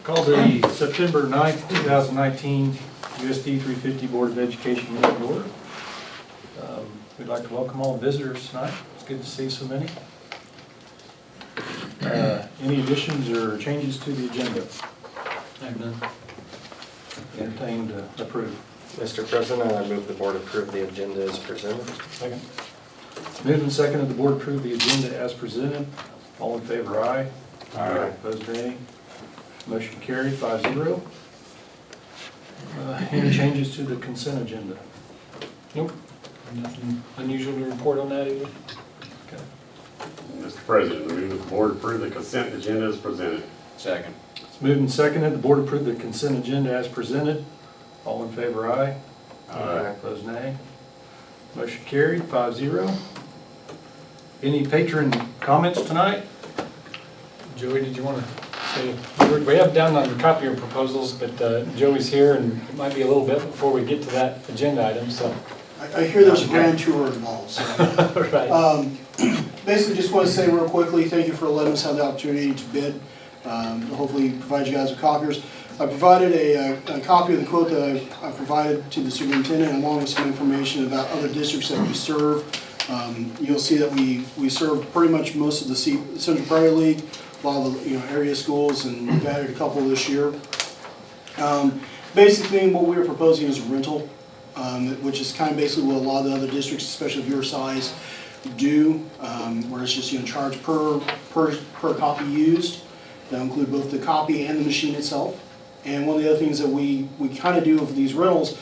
Call the September 9th, 2019 USD 350 Board of Education meeting to order. We'd like to welcome all visitors tonight. It's good to see so many. Any additions or changes to the agenda? I have none. Entertained to approve. Mr. President, I move the board approve the agenda as presented. Second. Moved and seconded the board approve the agenda as presented. All in favor, aye. Aye. Opposed, nay. Motion carried 5-0. Any changes to the consent agenda? Nope. Nothing unusual to report on that either. Okay. Mr. President, I move that the board approve the consent agenda as presented. Second. It's moved and seconded the board approve the consent agenda as presented. All in favor, aye. Aye. Opposed, nay. Motion carried 5-0. Any patron comments tonight? Joey, did you want to say, we have down on the copier proposals, but Joey's here and it might be a little bit before we get to that agenda item, so. I hear there's a grand tour involved, so. Right. Basically, just want to say real quickly, thank you for letting us have the opportunity to bid. Hopefully provide you guys with copiers. I provided a copy of the quote that I provided to the superintendent, along with some information about other districts that we serve. You'll see that we serve pretty much most of the Central Prairie League, a lot of the area schools, and we've added a couple this year. Basically, what we are proposing is a rental, which is kind of basically what a lot of the other districts, especially of your size, do, where it's just charge per copy used. That'll include both the copy and the machine itself. And one of the other things that we kind of do with these rentals,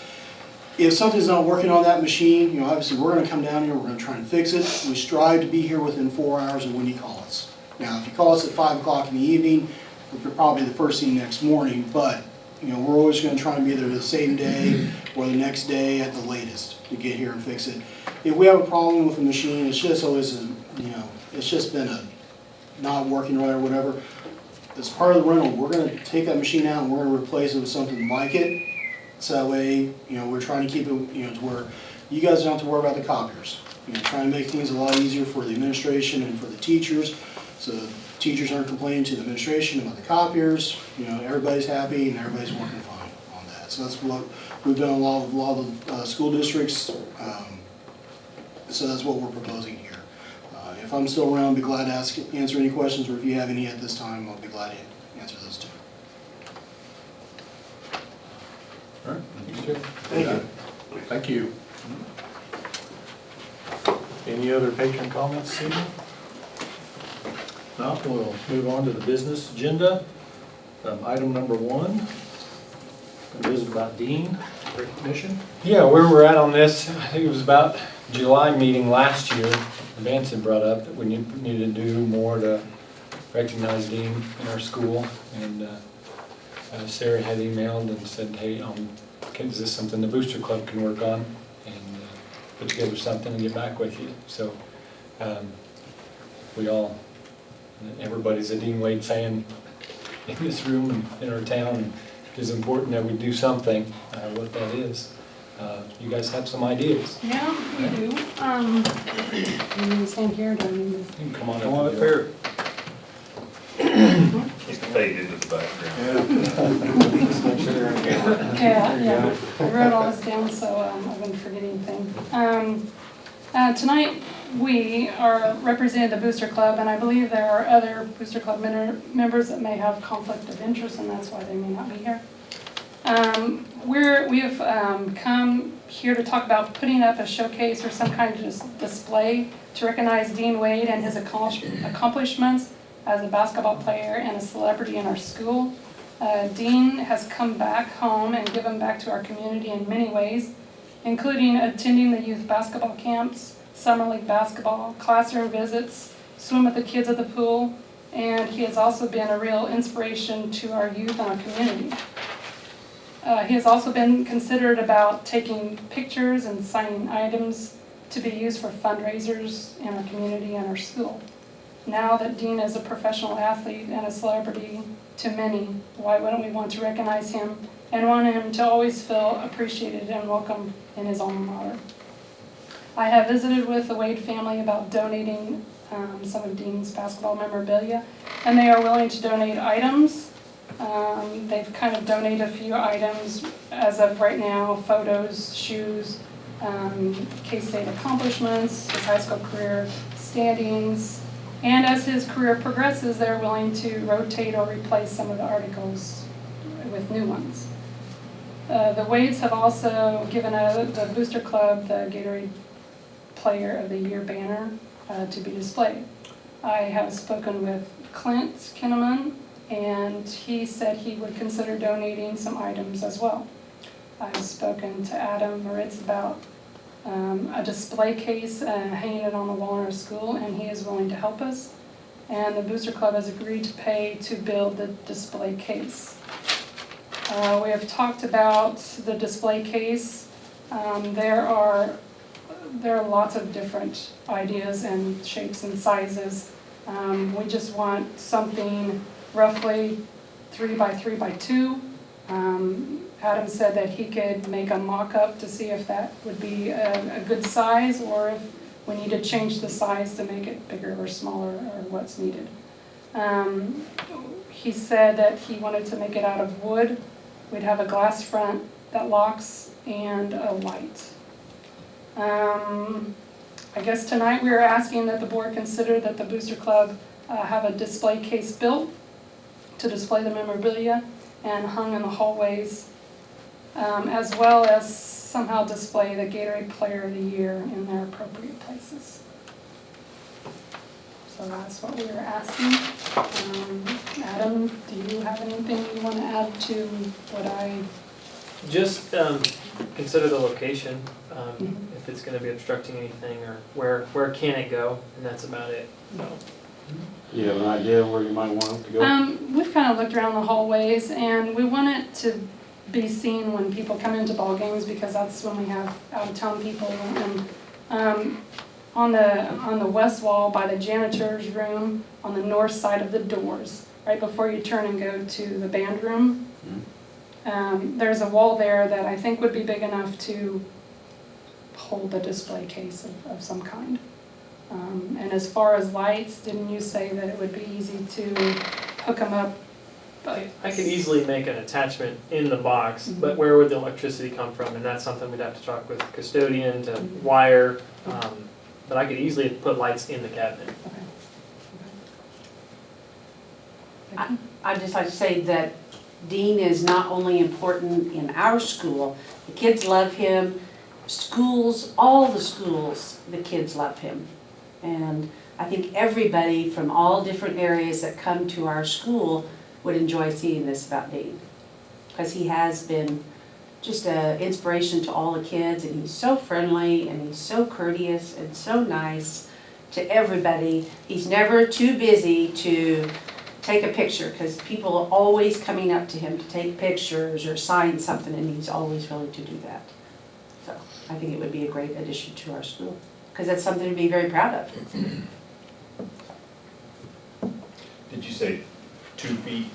if something's not working on that machine, obviously we're going to come down here, we're going to try and fix it. We strive to be here within 4 hours of when you call us. Now, if you call us at 5 o'clock in the evening, we're probably the first thing next morning, but we're always going to try and be there the same day or the next day at the latest to get here and fix it. If we have a problem with the machine, it's just always, it's just been not working right or whatever. As part of the rental, we're going to take that machine out and we're going to replace it with something like it. So that way, we're trying to keep it, to where you guys don't have to worry about the copiers. Trying to make things a lot easier for the administration and for the teachers. So the teachers aren't complaining to the administration about the copiers. Everybody's happy and everybody's working fine on that. So that's what we've done a lot of school districts. So that's what we're proposing here. If I'm still around, I'll be glad to answer any questions, or if you have any at this time, I'll be glad to answer those too. All right. Thanks, Joey. Thank you. Thank you. Any other patron comments this evening? Now we'll move on to the business agenda. Item number 1, going to visit about Dean recognition. Yeah, where we're at on this, I think it was about July meeting last year. Vance had brought up that we needed to do more to recognize Dean in our school, and Sarah had emailed and said, hey, is this something the Booster Club can work on and put together something and get back with you. So everybody's a Dean Wade fan in this room and in our town, and it is important that we do something, what that is. You guys have some ideas. Yeah, we do. You need to stand here, do I need to? You can come on Come on up up here. here. Just fade into the background. Just make sure they're in camera. Yeah. I wrote all this down, so I've been forgetting things. Tonight, we are representing the Booster Club, and I believe there are other Booster Club members that may have conflict of interest, and that's why they may not be here. We have come here to talk about putting up a showcase or some kind of display to recognize Dean Wade and his accomplishments as a basketball player and a celebrity in our school. Dean has come back home and given back to our community in many ways, including attending the youth basketball camps, summer league basketball, classroom visits, swim with the kids at the pool, and he has also been a real inspiration to our youth and our community. He has also been considered about taking pictures and signing items to be used for fundraisers in our community and our school. Now that Dean is a professional athlete and a celebrity to many, why wouldn't we want to recognize him and want him to always feel appreciated and welcome in his alma mater? I have visited with the Wade family about donating some of Dean's basketball memorabilia, and they are willing to donate items They've kind of donated a few items as of right now, photos, shoes, K-State accomplishments, his high school career standings, and as his career progresses, they're willing to rotate or replace some of the articles with new ones. The Wades have also given the Booster Club the Gatorade Player of the Year banner to be displayed. I have spoken with Clint Kinnaman, and he said he would consider donating some items as well. I've spoken to Adam Moritz about a display case, hanging it on the wall in our school, and he is willing to help us. And the Booster Club has agreed to pay to build the display case. We have talked about the display case. There are lots of different ideas and shapes and sizes. We just want something roughly 3 by 3 by 2. Adam said that he could make a mock-up to see if that would be a good size, or if we need to change the size to make it bigger or smaller, or what's needed. He said that he wanted to make it out of wood. We'd have a glass front that locks and a light. I guess tonight we are asking that the board consider that the Booster Club have a display case built to display the memorabilia and hung in the hallways, as well as somehow display the Gatorade Player of the Year in their appropriate places. So that's what we were asking. Adam, do you have anything you want to add to what I? Just consider the location, if it's going to be obstructing anything, or where can it go, and that's about it. So. You have an idea where you might want it to go? We've kind of looked around the hallways, and we want it to be seen when people come into ball games, because that's when we have out-of-town people. And on the west wall by the janitor's room, on the north side of the doors, right before you turn and go to the band room, there's a wall there that I think would be big enough to hold a display case of some kind. And as far as lights, didn't you say that it would be easy to hook them up? I could easily make an attachment in the box, but where would the electricity come from? And that's something we'd have to talk with the custodian to wire. But I could easily put lights in the cabinet. Okay. I'd just like to say that Dean is not only important in our school, the kids love him, schools, all the schools, the kids love him. And I think everybody from all different areas that come to our school would enjoy seeing this about Dean. Because he has been just an inspiration to all the kids, and he's so friendly, and he's so courteous, and so nice to everybody. He's never too busy to take a picture, because people are always coming up to him to take pictures or sign something, and he's always willing to do that. So I think it would be a great addition to our school, because that's something to be very proud of. Did you say 2 feet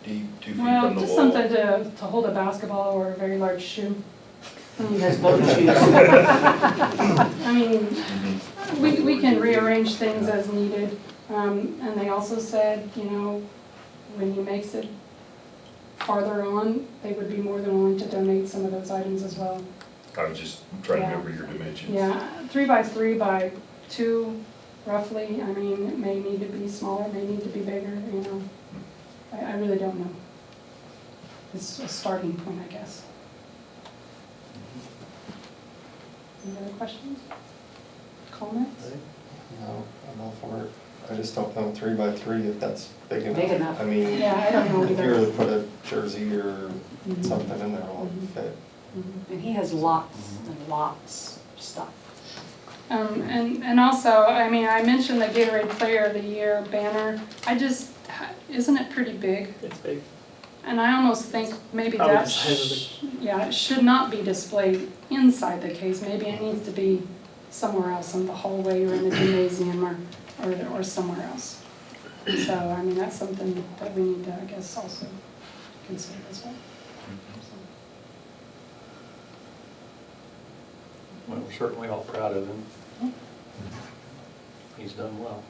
deep, 2 feet Well, from the just wall? something to hold a basketball or a very large shoe. He has both shoes. I mean, we can rearrange things as needed. And they also said, you know, when he makes it farther on, they would be more than willing to donate some of those items as well. I was just trying to Yeah. remember your dimensions. Yeah, 3 by 3 by 2, roughly. I mean, it may need to be smaller, may need to be bigger, you know. I really don't know. It's a starting point, I guess. Any other questions? Comments? No, I'm all for it. I just don't know 3 by 3 if that's big enough. Big enough. I mean, Yeah, I don't know if you either. were to put a jersey or Mhm. something in there, it won't Mhm. fit. And he has lots and lots of stuff. And also, I mean, I mentioned the Gatorade Player of the Year banner. Isn't it pretty big? It's big. And I almost think maybe Probably that, the size of it should not be displayed inside the case. Maybe it needs to be somewhere else, in the hallway or in the gymnasium or somewhere else. So, I mean, that's something that we need to, I guess, also consider as well. Well, we're certainly all proud of him. He's done well.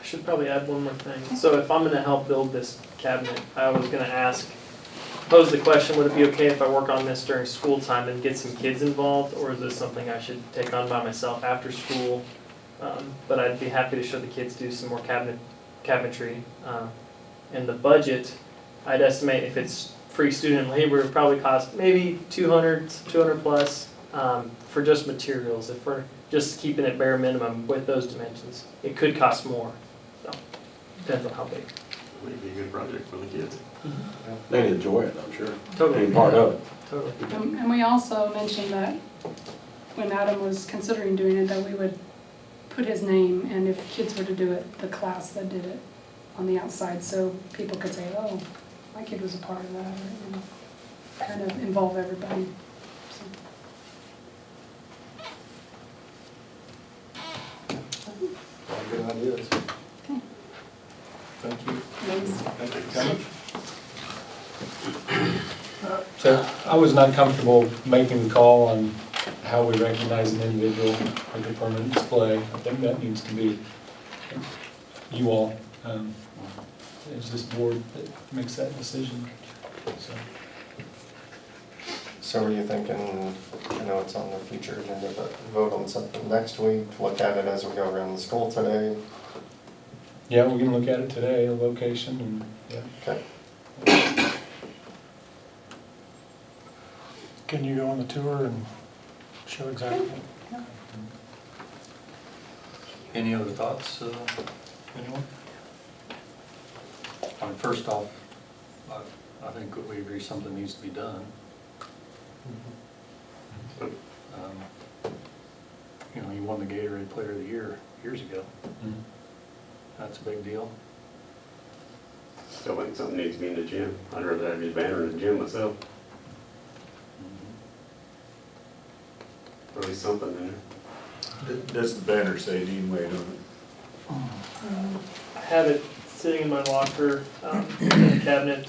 I should probably add one more thing. So if I'm gonna help build this cabinet, I was gonna pose the question, would it be okay if I work on this during school time and get some kids involved? Or is this something I should take on by myself after school? But I'd be happy to show the kids do some more cabinetry. And the budget, I'd estimate if it's free student labor, it would probably cost maybe 200 plus for just materials. If we're just keeping it bare minimum with those dimensions, it could cost more. So depends on how big. Would be a good project for the kids. They enjoy it, I'm sure, Totally. being part of it. Totally. And we also mentioned that when Adam was considering doing it, that we would put his name, and if kids were to do it, the class that did it on the outside, so people could say, oh, my kid was a part of that, or, kind of involve everybody. So. All good ideas. Thank you. Thanks. Thank you for coming. So I was not comfortable making the call on how we recognize an individual like a permanent display. I think that needs to be you all. It's this board that makes that decision. So. So are you thinking, I know it's on the future agenda, but vote on something next week, look at it as we go around the school today? Yeah, we can look at it today, a location, and yeah. Okay. Can you go on the tour and show exactly? Any other thoughts, anyone? First off, I think that we agree something needs to be done. You know, you won the Gatorade Player of the Year years ago. Mm-hmm. That's a big deal. Still think something needs to be in the gym. I'd rather have your banner in the gym myself. Or at least something in there. Does the banner say Dean Wade on it? I have it sitting in my locker, in the cabinet.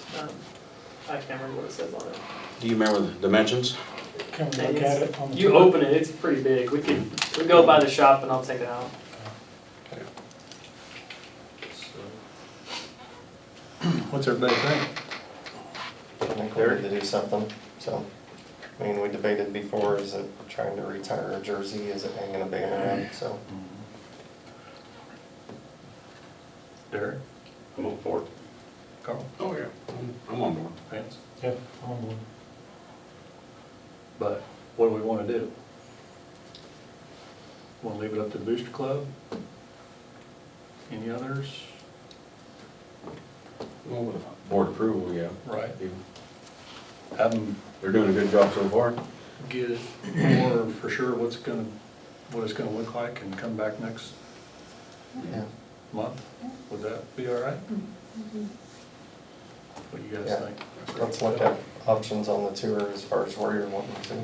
I can't remember what it says on it. Do you remember the dimensions? Can we And look at it on the You tour? open it, it's pretty big. We go by the shop and I'll take it out. What's everybody think? I think we need to do something, so. I mean, we debated before, is it trying to retire a jersey, is it hanging a banner up, so. Derek? I'm all for it. Carl? Oh, yeah. I'm on board. Vance? Yep, I'm on board. But what do we want to do? Want to leave it up to the Booster Club? Any others? Well, with board approval, yeah. Right. Yeah. Have them They're doing a good job so far. get more for sure what it's gonna look like and come back next Yeah. month. Would that be all right? What do you guys Yeah. think? Let's look at options on the tour as far as where you're wanting to,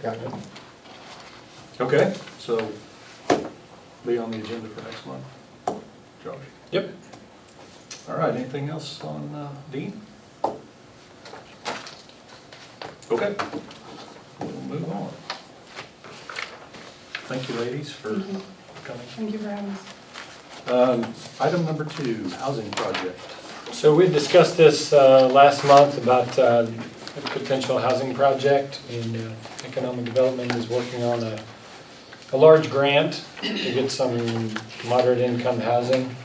yeah. Okay, so be on the agenda for next month. Josh? Yep. All right, anything else on Dean? Okay, we'll move on. Thank you, ladies, for coming. Thank you for having us. Item number 2, housing project. So we discussed this last month about a potential housing project, and Economic Development is working on a large grant to get some moderate income housing.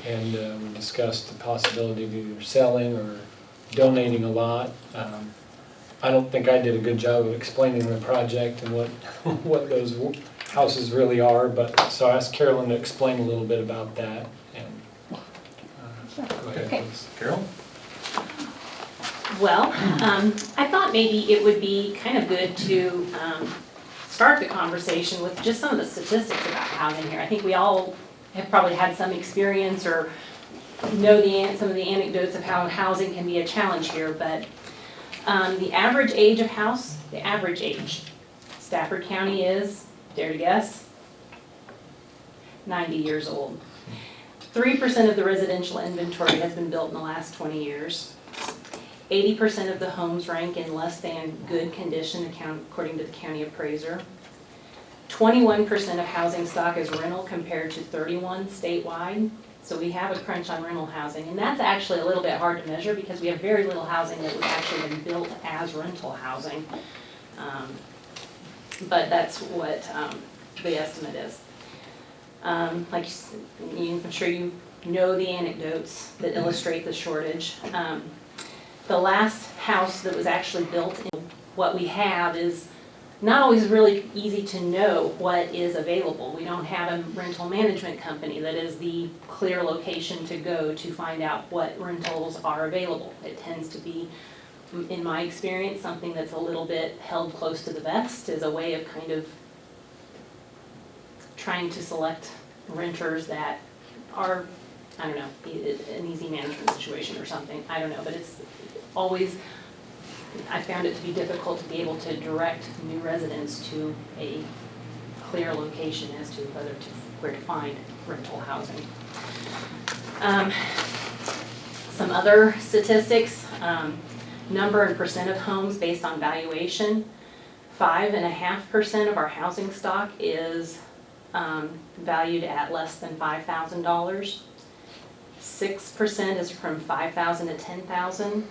And we discussed the possibility of either selling or donating a lot. I don't think I did a good job of explaining the project and what those houses really are, but so I asked Carolyn to explain a little bit about that. And go ahead, Okay. please. Carol? Well, I thought maybe it would be kind of good to start the conversation with just some of the statistics about housing here. I think we all have probably had some experience or know some of the anecdotes of how housing can be a challenge here, but the average age of house, Stafford County is, dare to guess, 90 years old. 3% of the residential inventory has been built in the last 20 years. 80% of the homes rank in less than good condition according to the county appraiser. 21% of housing stock is rental compared to 31 statewide. So we have a crunch on rental housing, and that's actually a little bit hard to measure because we have very little housing that was actually been built as rental housing. But that's what the estimate is. Like I'm sure you know the anecdotes that illustrate the shortage. The last house that was actually built, what we have is not always really easy to know what is available. We don't have a rental management company that is the clear location to go to find out what rentals are available. It tends to be, in my experience, something that's a little bit held close to the vest as a way of kind of trying to select renters that are, I don't know, an easy management situation or something. I don't know, but it's always, I found it to be difficult to be able to direct new residents to a clear location as to where to find rental housing. Some other statistics, number and percent of homes based on valuation. 5.5% of our housing stock is valued at less than $5,000. 6% is from $5,000 to $10,000.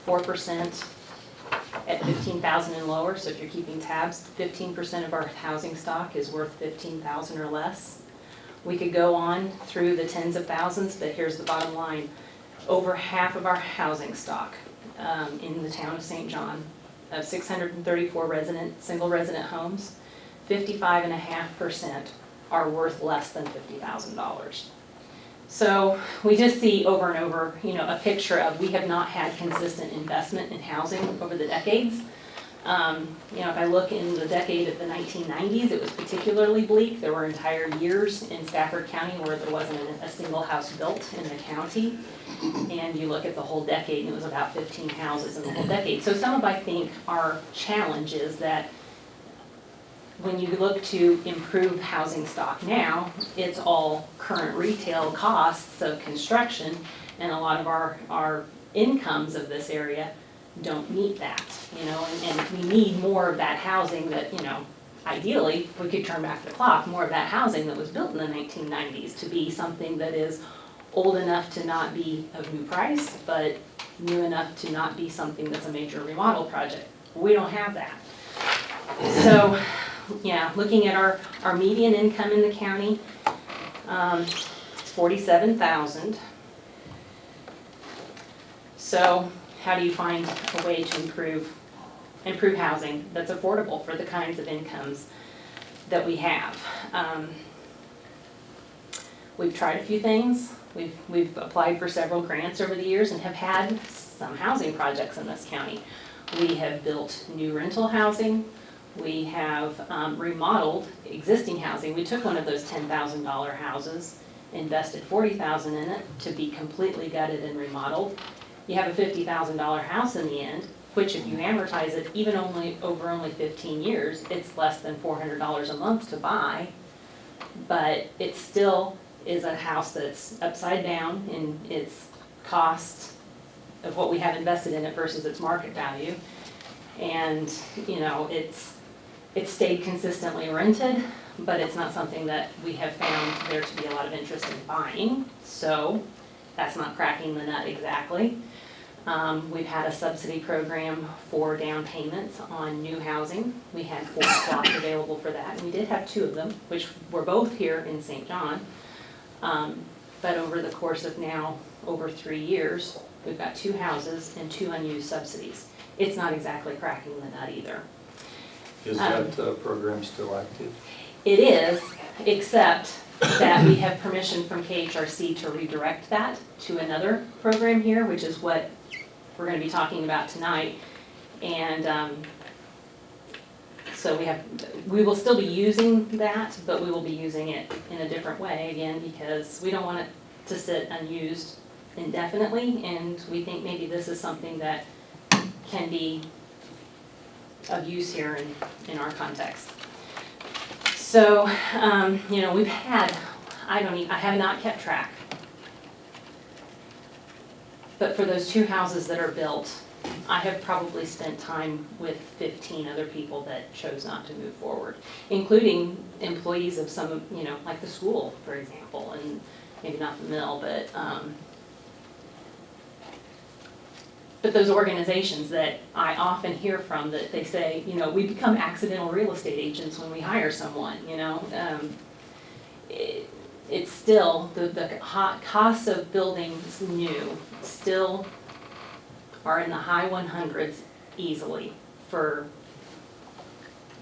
4% at $15,000 and lower, so if you're keeping tabs, 15% of our housing stock is worth $15,000 or less. We could go on through the tens of thousands, but here's the bottom line. Over half of our housing stock in the town of St. John, of 634 single resident homes, 55.5% are worth less than $50,000. So we just see over and over, a picture of we have not had consistent investment in housing over the decades. If I look in the decade of the 1990s, it was particularly bleak. There were entire years in Stafford County where there wasn't a single house built in the county. And you look at the whole decade, and it was about 15 houses in the whole decade. So some of, I think, our challenge is that when you look to improve housing stock now, it's all current retail costs of construction, and a lot of our incomes of this area don't meet that, and we need more of that housing that, ideally, if we could turn back the clock, more of that housing that was built in the 1990s to be something that is old enough to not be of new price, but new enough to not be something that's a major remodel project. We don't have that. So, yeah, looking at our median income in the county, it's $47,000. So how do you find a way to improve housing that's affordable for the kinds of incomes that we have? We've tried a few things. We've applied for several grants over the years and have had some housing projects in this county. We have built new rental housing. We have remodeled existing housing. We took one of those $10,000 houses, invested $40,000 in it to be completely gutted and remodeled. You have a $50,000 house in the end, which if you amortize it even over only 15 years, it's less than $400 a month to buy. But it still is a house that's upside down in its cost of what we have invested in it versus its market value. And, it's stayed consistently rented, but it's not something that we have found there to be a lot of interest in buying. So that's not cracking the nut exactly. We've had a subsidy program for down payments on new housing. We had 4 slots available for that, and we did have 2 of them, which were both here in St. John. But over the course of now over 3 years, we've got 2 houses and 2 unused subsidies. It's not exactly cracking the nut either. Is that program still active? It is, except that we have permission from KHRC to redirect that to another program here, which is what we're going to be talking about tonight. And so we will still be using that, but we will be using it in a different way again, because we don't want it to sit unused indefinitely, and we think maybe this is something that can be of use here in our context. So, we've had, I have not kept track. But for those 2 houses that are built, I have probably spent time with 15 other people that chose not to move forward, including employees of some, like the school, for example, and maybe not the mill, but those organizations that I often hear from, that they say, we become accidental real estate agents when we hire someone, it's still, the cost of buildings new still are in the high 100s easily for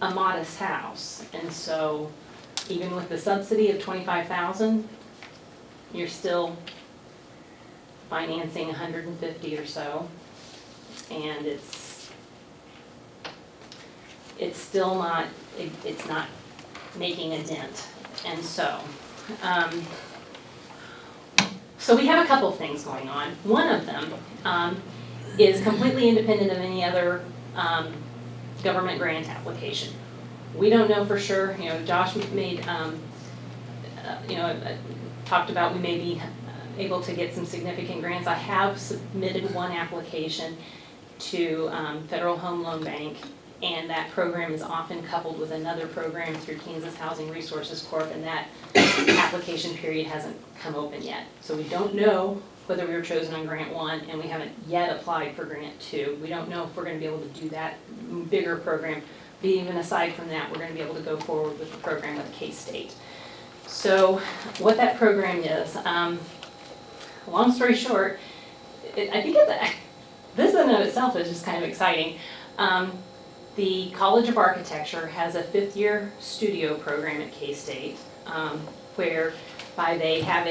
a modest house. And so even with the subsidy of $25,000, you're still financing 150 or so. And it's still not, it's not making a dent. And so, so we have a couple things going on. One of them is completely independent of any other government grant application. We don't know for sure, Josh made, talked about we may be able to get some significant grants. I have submitted one application to Federal Home Loan Bank, and that program is often coupled with another program through Kansas Housing Resources Corp, and that application period hasn't come open yet. So we don't know whether we were chosen on grant 1, and we haven't yet applied for grant 2. We don't know if we're going to be able to do that bigger program. But even aside from that, we're going to be able to go forward with the program with K-State. So what that program is, long story short, I think this in and of itself is just kind of exciting. The College of Architecture has a 5th-year studio program at K-State, whereby they have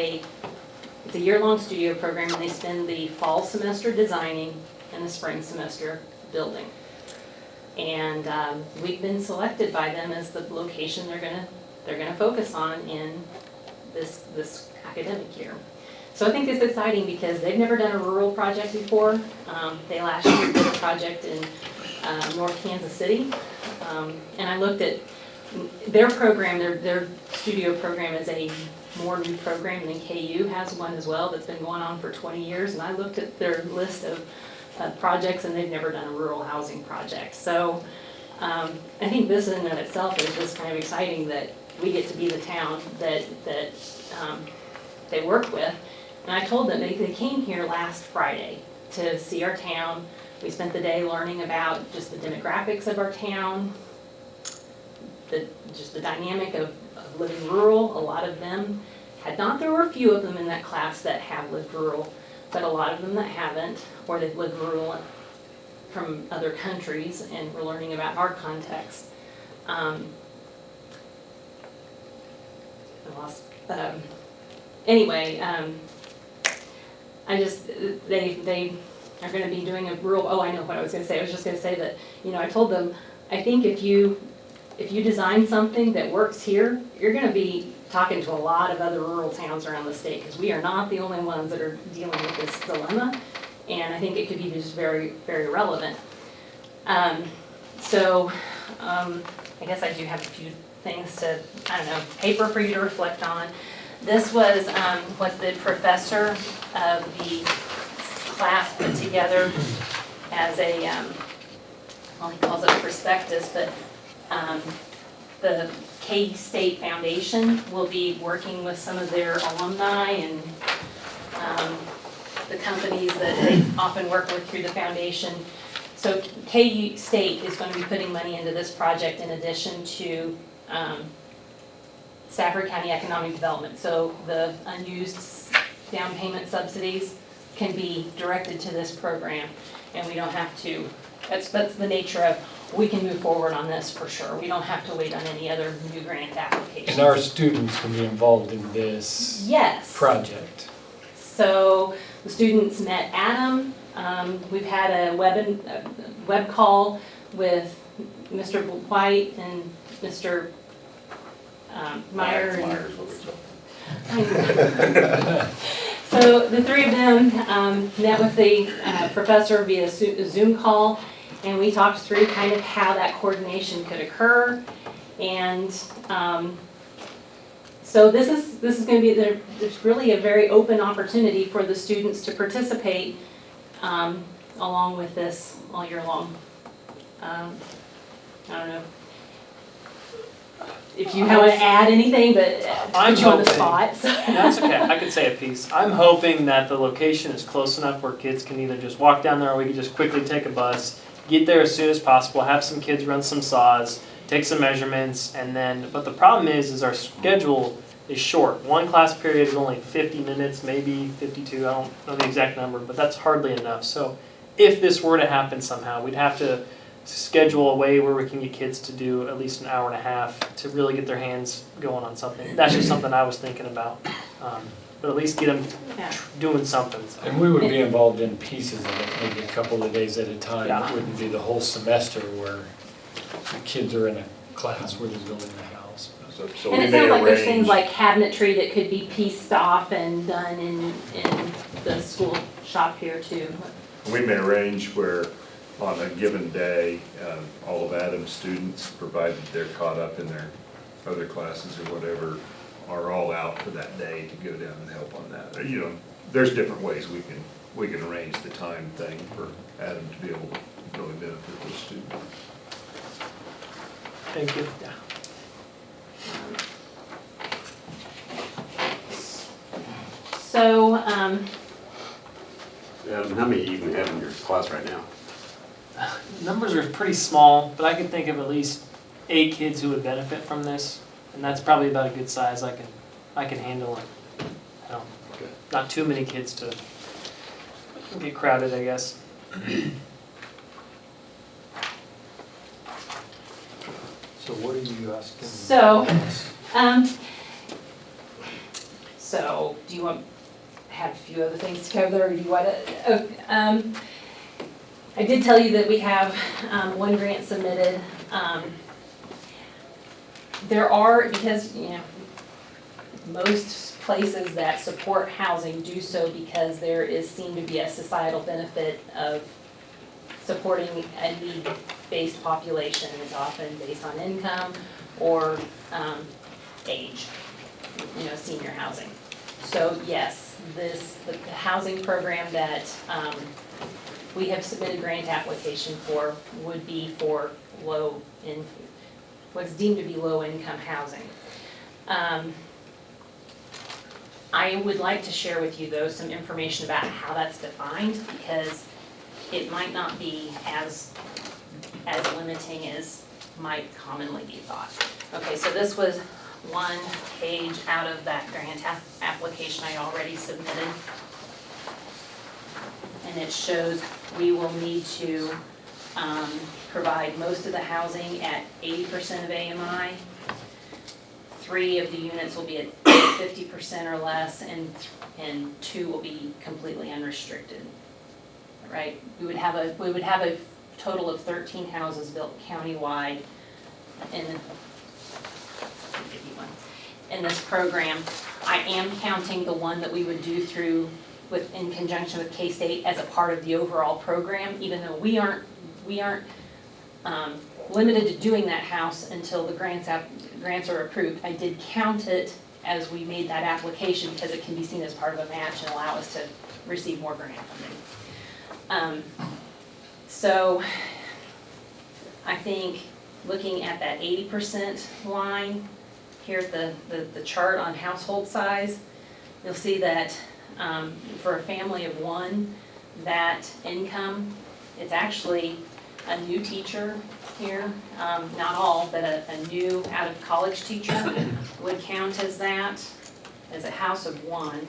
it's a year-long studio program, and they spend the fall semester designing and the spring semester building. And we've been selected by them as the location they're gonna focus on in this academic year. So I think it's exciting because they've never done a rural project before. They last year did a project in North Kansas City. And I looked at their program, their studio program is a more new program than KU has one as well that's been going on for 20 years. And I looked at their list of projects, and they've never done a rural housing project. So I think this in and of itself is just kind of exciting that we get to be the town that they work with. And I told them, they came here last Friday to see our town. We spent the day learning about just the demographics of our town, just the dynamic of living rural. A lot of them had not. There were a few of them in that class that have lived rural, but a lot of them that haven't, or they've lived rural from other countries, and we're learning about our context. Anyway, they are going to be doing a rural, I know what I was going to say. I was just going to say that, I told them, I think if you design something that works here, you're going to be talking to a lot of other rural towns around the state, because we are not the only ones that are dealing with this dilemma, and I think it could be just very, very relevant. I guess I do have a few things to, paper for you to reflect on. This was what the professor of the class put together as a, he calls it a prospectus, but the K-State Foundation will be working with some of their alumni and the companies that they often work with through the foundation. So K-State is going to be putting money into this project in addition to Stafford County Economic Development. So the unused down payment subsidies can be directed to this program, and we don't have to, that's the nature of, we can move forward on this for sure. We don't have to wait on any other new grant applications. And our students can be involved in this project. So the students met Adam. We've had a web call with Mr. White and Mr. Meyer. So the three of them met with the professor via Zoom call, and we talked through kind of how that coordination could occur. And so this is going to be, there's really a very open opportunity for the students to participate along with this all year long. I don't know if you want to add anything, but I'm put you on the hoping- spot. so. That's okay, I can say a piece. I'm hoping that the location is close enough where kids can either just walk down there or we can just quickly take a bus, get there as soon as possible, have some kids run some saws, take some measurements, and then, but the problem is our schedule is short. One class period is only 50 minutes, maybe 52, I don't know the exact number, but that's hardly enough. So if this were to happen somehow, we'd have to schedule a way where we can get kids to do at least an hour and a half to really get their hands going on something. That's just something I was thinking about. But at least get them Yeah. doing something. So. And we would be involved in pieces of it, maybe a couple of days at a time. Yeah. It wouldn't be the whole semester where the kids are in a class where they're building the house. So And we it may sounds like there's things arrange, like cabinetry that could be pieced off and done in the school shop here too. we may arrange where on a given day, all of Adam's students, provided they're caught up in their other classes or whatever, are all out for that day to go down and help on that. You know, there's different ways we can arrange the time thing for Adam to be able to really benefit those students. Thank you. Yeah. So, Adam, how many you even have in your class right now? Numbers are pretty small, but I can think of at least 8 kids who would benefit from this, and that's probably about a good size I can handle it. Not too many kids to get crowded, I guess. So what are you asking? So do you want to have a few other things to cover, or do you want to? I did tell you that we have one grant submitted. There are, because, you know, most places that support housing do so because there is seen to be a societal benefit of supporting a need-based population. It's often based on income or age, you know, senior housing. So yes, the housing program that we have submitted grant application for would be for what's deemed to be low-income housing. I would like to share with you, though, some information about how that's defined, because it might not be as limiting as might commonly be thought. Okay, so this was one page out of that grant application I already submitted. And it shows we will need to provide most of the housing at 80% of AMI. 3 of the units will be at 50% or less, and 2 will be completely unrestricted. Right? We would have a total of 13 houses built countywide in this program. I am counting the one that we would do in conjunction with K-State as a part of the overall program, even though we aren't limited to doing that house until the grants are approved. I did count it as we made that application because it can be seen as part of a match and allow us to receive more grant funding. So I think looking at that 80% line here at the chart on household size, you'll see that for a family of 1, that income, it's actually a new teacher here, not all, but a new out-of-college teacher would count as that, as a house of 1.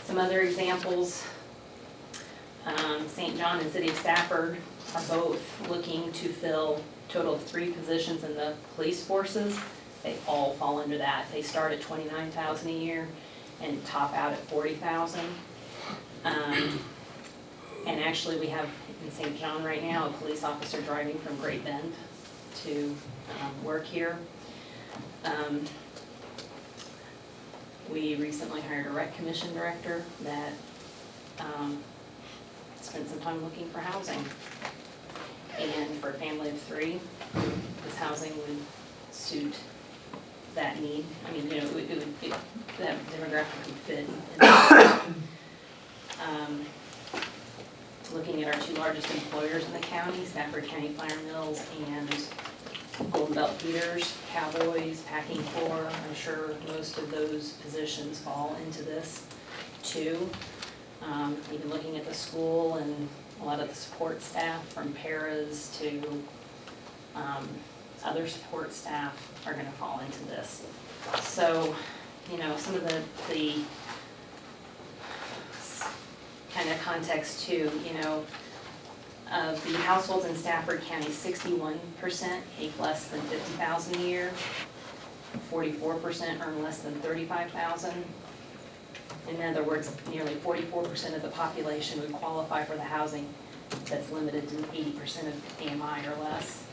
Some other examples, St. John and City of Stafford are both looking to fill a total of 3 positions in the police forces. They all fall under that. They start at $29,000 a year and top out at $40,000. And actually, we have in St. John right now a police officer driving from Great Bend to work here. We recently hired a rec commission director that spent some time looking for housing. And for a family of 3, this housing would suit that need. I mean, you know, that demographic would fit. Looking at our two largest employers in the county, Stafford County Flour Mills and Golden Belt Feeders, Cowboys, Packing Floor. I'm sure most of those positions fall into this too. Even looking at the school and a lot of the support staff from paras to other support staff are gonna fall into this. So, you know, some of the kind of context too, you know, of the households in Stafford County, 61% make less than $50,000 a year. 44% earn less than $35,000. In other words, nearly 44% of the population would qualify for the housing that's limited to 80% of AMI or less.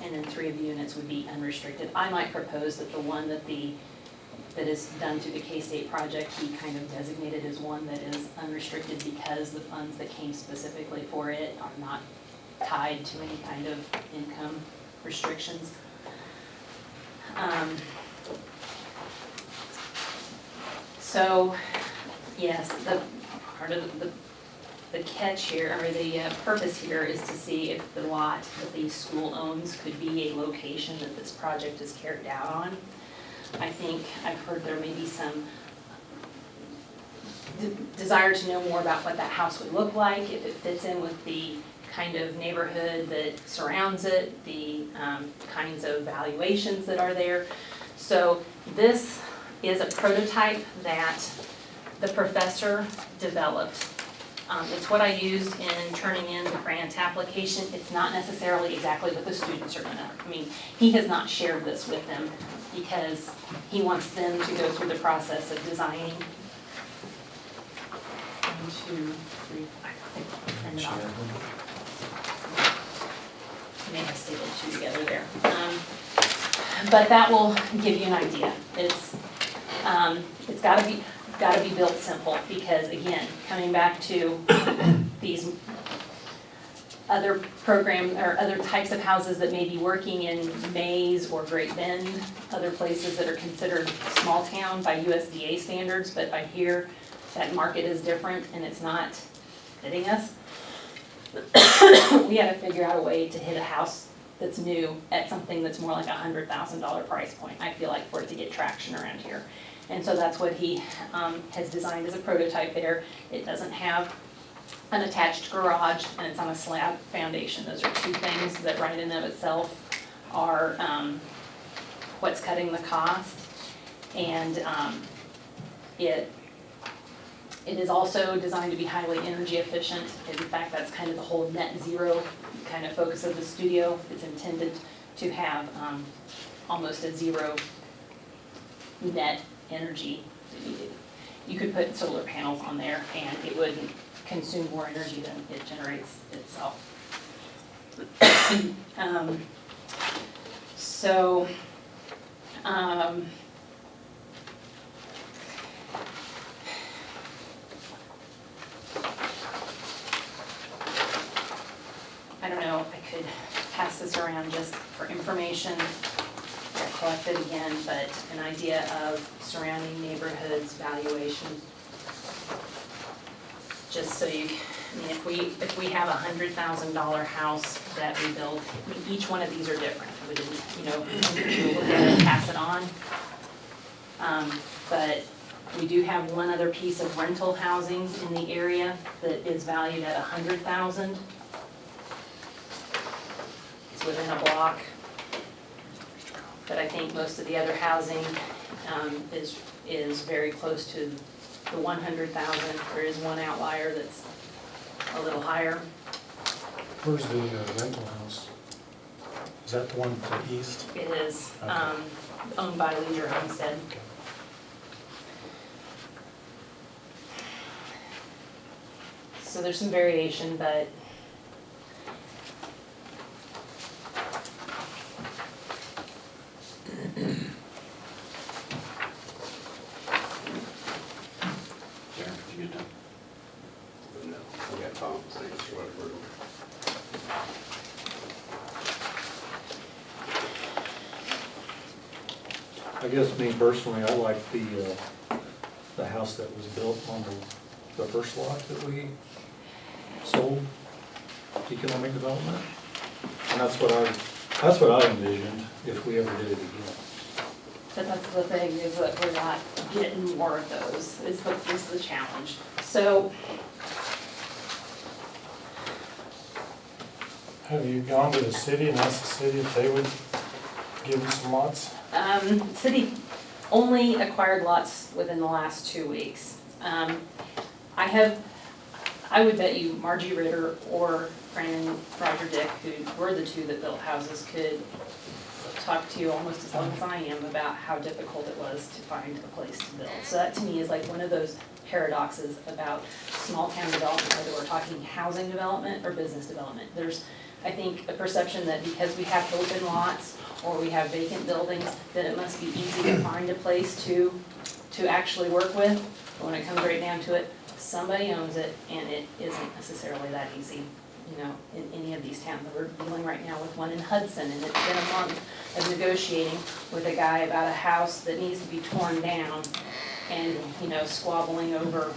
And then 3 of the units would be unrestricted. I might propose that the one that is done through the K-State project, he kind of designated as one that is unrestricted because the funds that came specifically for it are not tied to any kind of income restrictions. So, yes, the part of the catch here, or the purpose here is to see if the lot that the school owns could be a location that this project is carried out on. I think I've heard there may be some desire to know more about what that house would look like, if it fits in with the kind of neighborhood that surrounds it, the kinds of valuations that are there. So this is a prototype that the professor developed. It's what I used in turning in the grant application. It's not necessarily exactly what the students are gonna, I mean, he has not shared this with them because he wants them to go through the process of designing. 1, 2, 3, I think I'll print it off. May have stapled 2 together there. But that will give you an idea. It's gotta be built simple because again, coming back to these other programs or other types of houses that may be working in Mays or Great Bend, other places that are considered small town by USDA standards, but by here, that market is different and it's not fitting us. We had to figure out a way to hit a house that's new at something that's more like $100,000 price point, I feel like, for it to get traction around here. And so that's what he has designed as a prototype there. It doesn't have an attached garage and it's on a slab foundation. Those are 2 things that right in of itself are what's cutting the cost. And it is also designed to be highly energy efficient. In fact, that's kind of the whole net zero kind of focus of the studio. It's intended to have almost a zero net energy. You could put solar panels on there and it wouldn't consume more energy than it generates itself. I don't know, I could pass this around just for information. Collect it again, but an idea of surrounding neighborhoods, valuation. Just so you, I mean, if we have a $100,000 house that we build, I mean, each one of these are different. We didn't, you know, we'll look at it and pass it on. But we do have one other piece of rental housing in the area that is valued at $100,000. It's within a block. But I think most of the other housing is very close to the 100,000. There is one outlier that's a little higher. Where's the rental house? Is that the one to the east? It is Okay. owned by Leisure Homestead. Okay. So there's some variation, but Darren, did you get done? No, we got Tom's signature, whatever. I guess me personally, I like the house that was built on the the first lot that we sold, economic development. And that's what I envisioned if we ever did it again. But that's the thing, is that we're not getting more of those, is the challenge. So, Have you gone to the city and asked the city if they would give you some lots? city only acquired lots within the last 2 weeks. I would bet you Margie Ritter or Fran Roger Dick, who were the two that built houses, could talk to you almost as long as I am about how difficult it was to find a place to build. So that to me is like one of those paradoxes about small town development, whether we're talking housing development or business development. There's, I think, a perception that because we have open lots or we have vacant buildings, that it must be easy to find a place to actually work with. But when it comes right down to it, somebody owns it, and it isn't necessarily that easy, you know, in any of these towns. We're dealing right now with one in Hudson, and it's been a month of negotiating with a guy about a house that needs to be torn down, and, you know, squabbling over,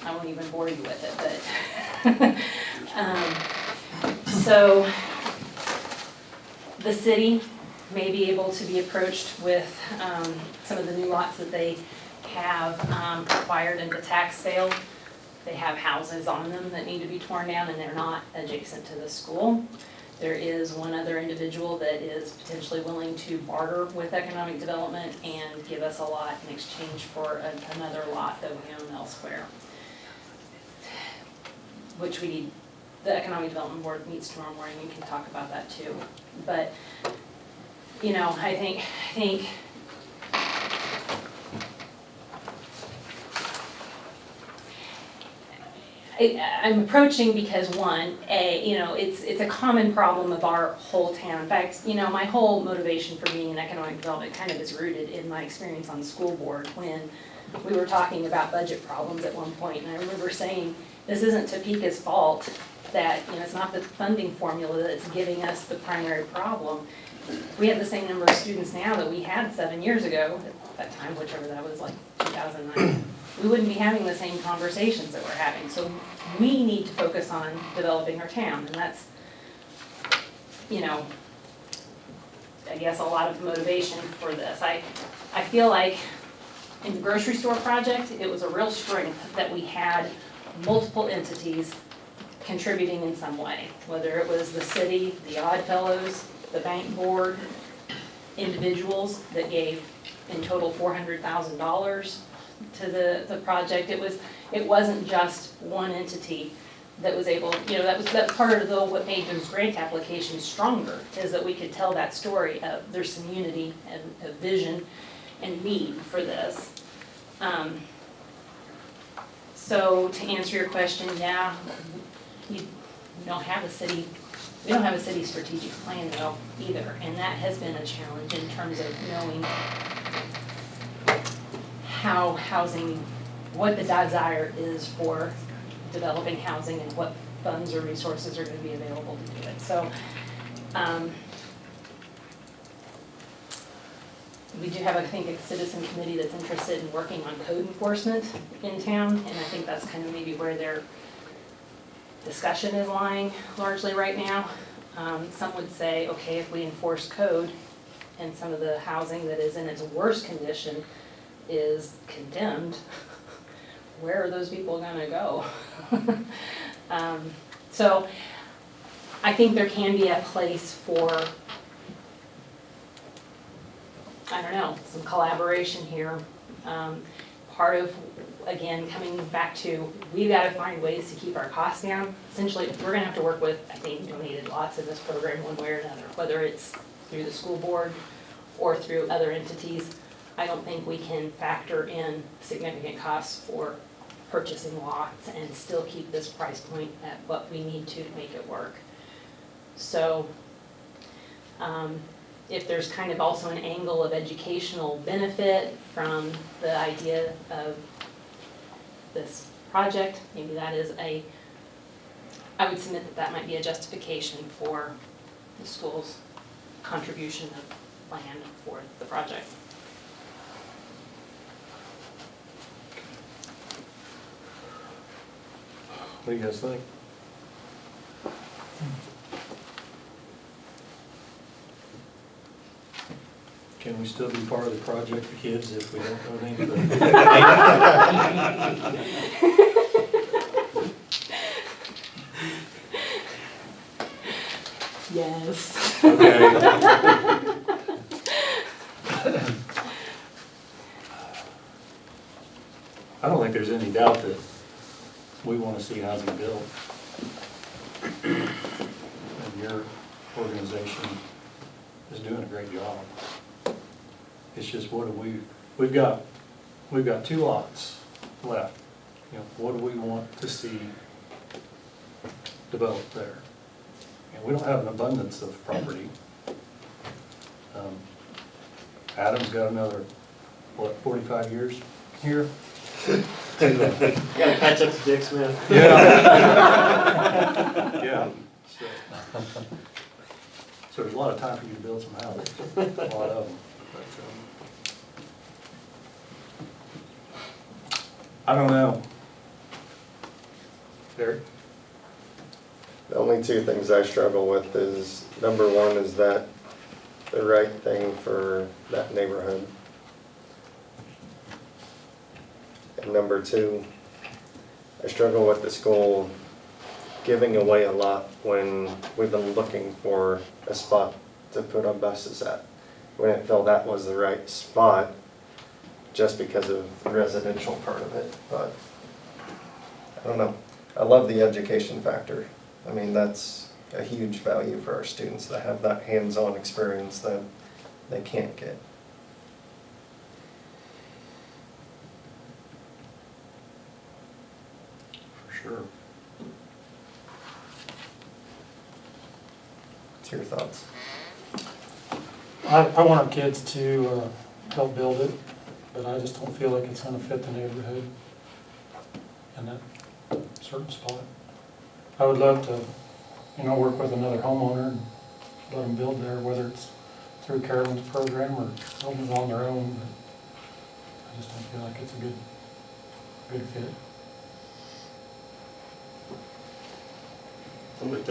I won't even bore you with it, but, so, the city may be able to be approached with, some of the new lots that they have acquired in the tax sale. They have houses on them that need to be torn down, and they're not adjacent to the school. There is one other individual that is potentially willing to barter with economic development and give us a lot in exchange for another lot that we own elsewhere, which we need. The Economic Development Board meets tomorrow morning. We can talk about that too. But, you know, I think I'm approaching because one, you know, it's a common problem of our whole town. In fact, you know, my whole motivation for being in economic development kind of is rooted in my experience on the school board when we were talking about budget problems at one point. And I remember saying, this isn't Topeka's fault, that, you know, it's not the funding formula that's giving us the primary problem. We have the same number of students now that we had 7 years ago, at that time, whichever that was, like 2009. We wouldn't be having the same conversations that we're having. So we need to focus on developing our town, and that's, you know, I guess a lot of motivation for this. I feel like in the grocery store project, it was a real strength that we had multiple entities contributing in some way, whether it was the city, the Odd Fellows, the bank board, individuals that gave in total $400,000 to the project. It wasn't just one entity that was able, you know, that's part of what made those grant applications stronger, is that we could tell that story of there's some unity and a vision and need for this. So to answer your question, yeah, we don't have a city strategic plan though either, and that has been a challenge in terms of knowing how housing, what the desire is for developing housing and what funds or resources are going to be available to do it. So we do have, I think, a citizen committee that's interested in working on code enforcement in town, and I think that's kind of maybe where their discussion is lying largely right now. Some would say, okay, if we enforce code and some of the housing that is in its worst condition is condemned, where are those people gonna go? So I think there can be a place for, I don't know, some collaboration here. Part of, again, coming back to, we've got to find ways to keep our costs down. Essentially, we're gonna have to work with, I think, donated lots in this program one way or another, whether it's through the school board or through other entities. I don't think we can factor in significant costs for purchasing lots and still keep this price point at what we need to make it work. So, if there's kind of also an angle of educational benefit from the idea of this project, maybe that is I would submit that that might be a justification for the school's contribution of land for the project. What do you guys think? Can we still be part of the project for kids if we don't donate to the? Yes. Okay. I don't think there's any doubt that we want to see housing built. And your organization is doing a great job. It's just what do we've got 2 lots left. You know, what do we want to see developed there? And we don't have an abundance of property. Adam's got another, 45 years here? You gotta catch up to Dick Smith. Yeah. Yeah. So there's a lot of time for you to build some houses, a lot of them. But, I don't know. Derek? The only 2 things I struggle with is, number 1, is that the right thing for that neighborhood? And number 2, I struggle with the school giving away a lot when we've been looking for a spot to put our buses at. We didn't feel that was the right spot just because of the residential part of it, but I don't know. I love the education factor. I mean, that's a huge value for our students to have that hands-on experience that they can't get. For sure. What's your thoughts? I want our kids to help build it, but I just don't feel like it's gonna fit the neighborhood in that certain spot. I would love to, work with another homeowner and let them build there, whether it's through Carolyn's program or building it on their own, but I just don't feel like it's a good fit. I think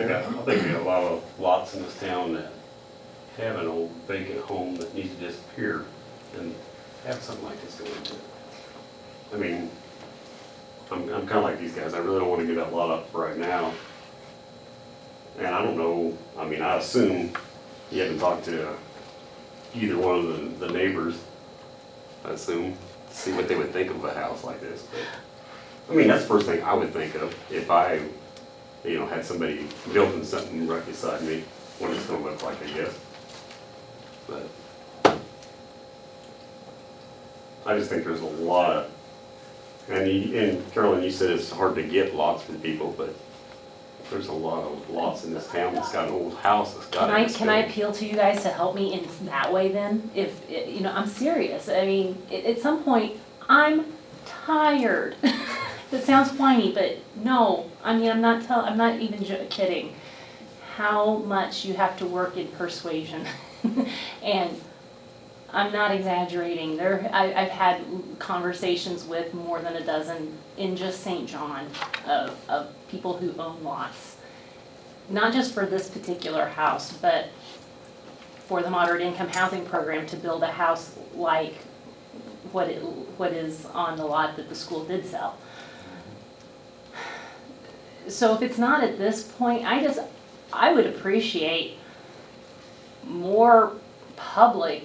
we got a lot of lots in this town that have an old vacant home that needs to disappear and have something like this go into it. I mean, I'm kind of like these guys. I really don't want to give that lot up right now. And I don't know, I mean, I assume you haven't talked to either one of the neighbors, I assume, to see what they would think of a house like this. But, I mean, that's the first thing I would think of if I, had somebody building something right beside me, what it's gonna look like, I guess. But I just think there's a lot of, and Carolyn, you said it's hard to get lots from people, but there's a lot of lots in this town that's got an old house that's got it. Can I appeal to you guys to help me in that way then? If, I'm serious. I mean, at some point, I'm tired. That sounds whiny, but no, I mean, I'm not even kidding. How much you have to work in persuasion. And I'm not exaggerating. I've had conversations with more than a dozen in just St. John of people who own lots. Not just for this particular house, but for the moderate income housing program to build a house like what is on the lot that the school did sell. So if it's not at this point, I would appreciate more public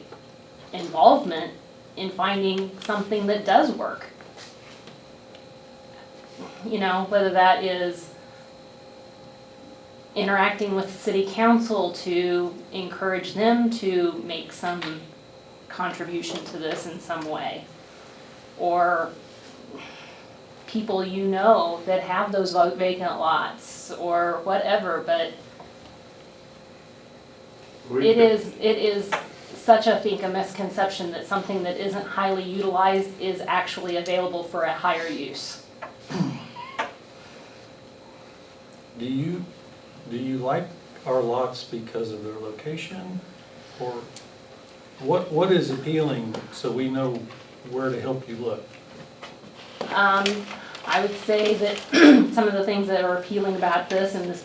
involvement in finding something that does work. Whether that is interacting with city council to encourage them to make some contribution to this in some way, or people that have those vacant lots or whatever, but it is such, I think, a misconception that something that isn't highly utilized is actually available for a higher use. Do you like our lots because of their location, or what is appealing so we know where to help you look? I would say that some of the things that are appealing about this in this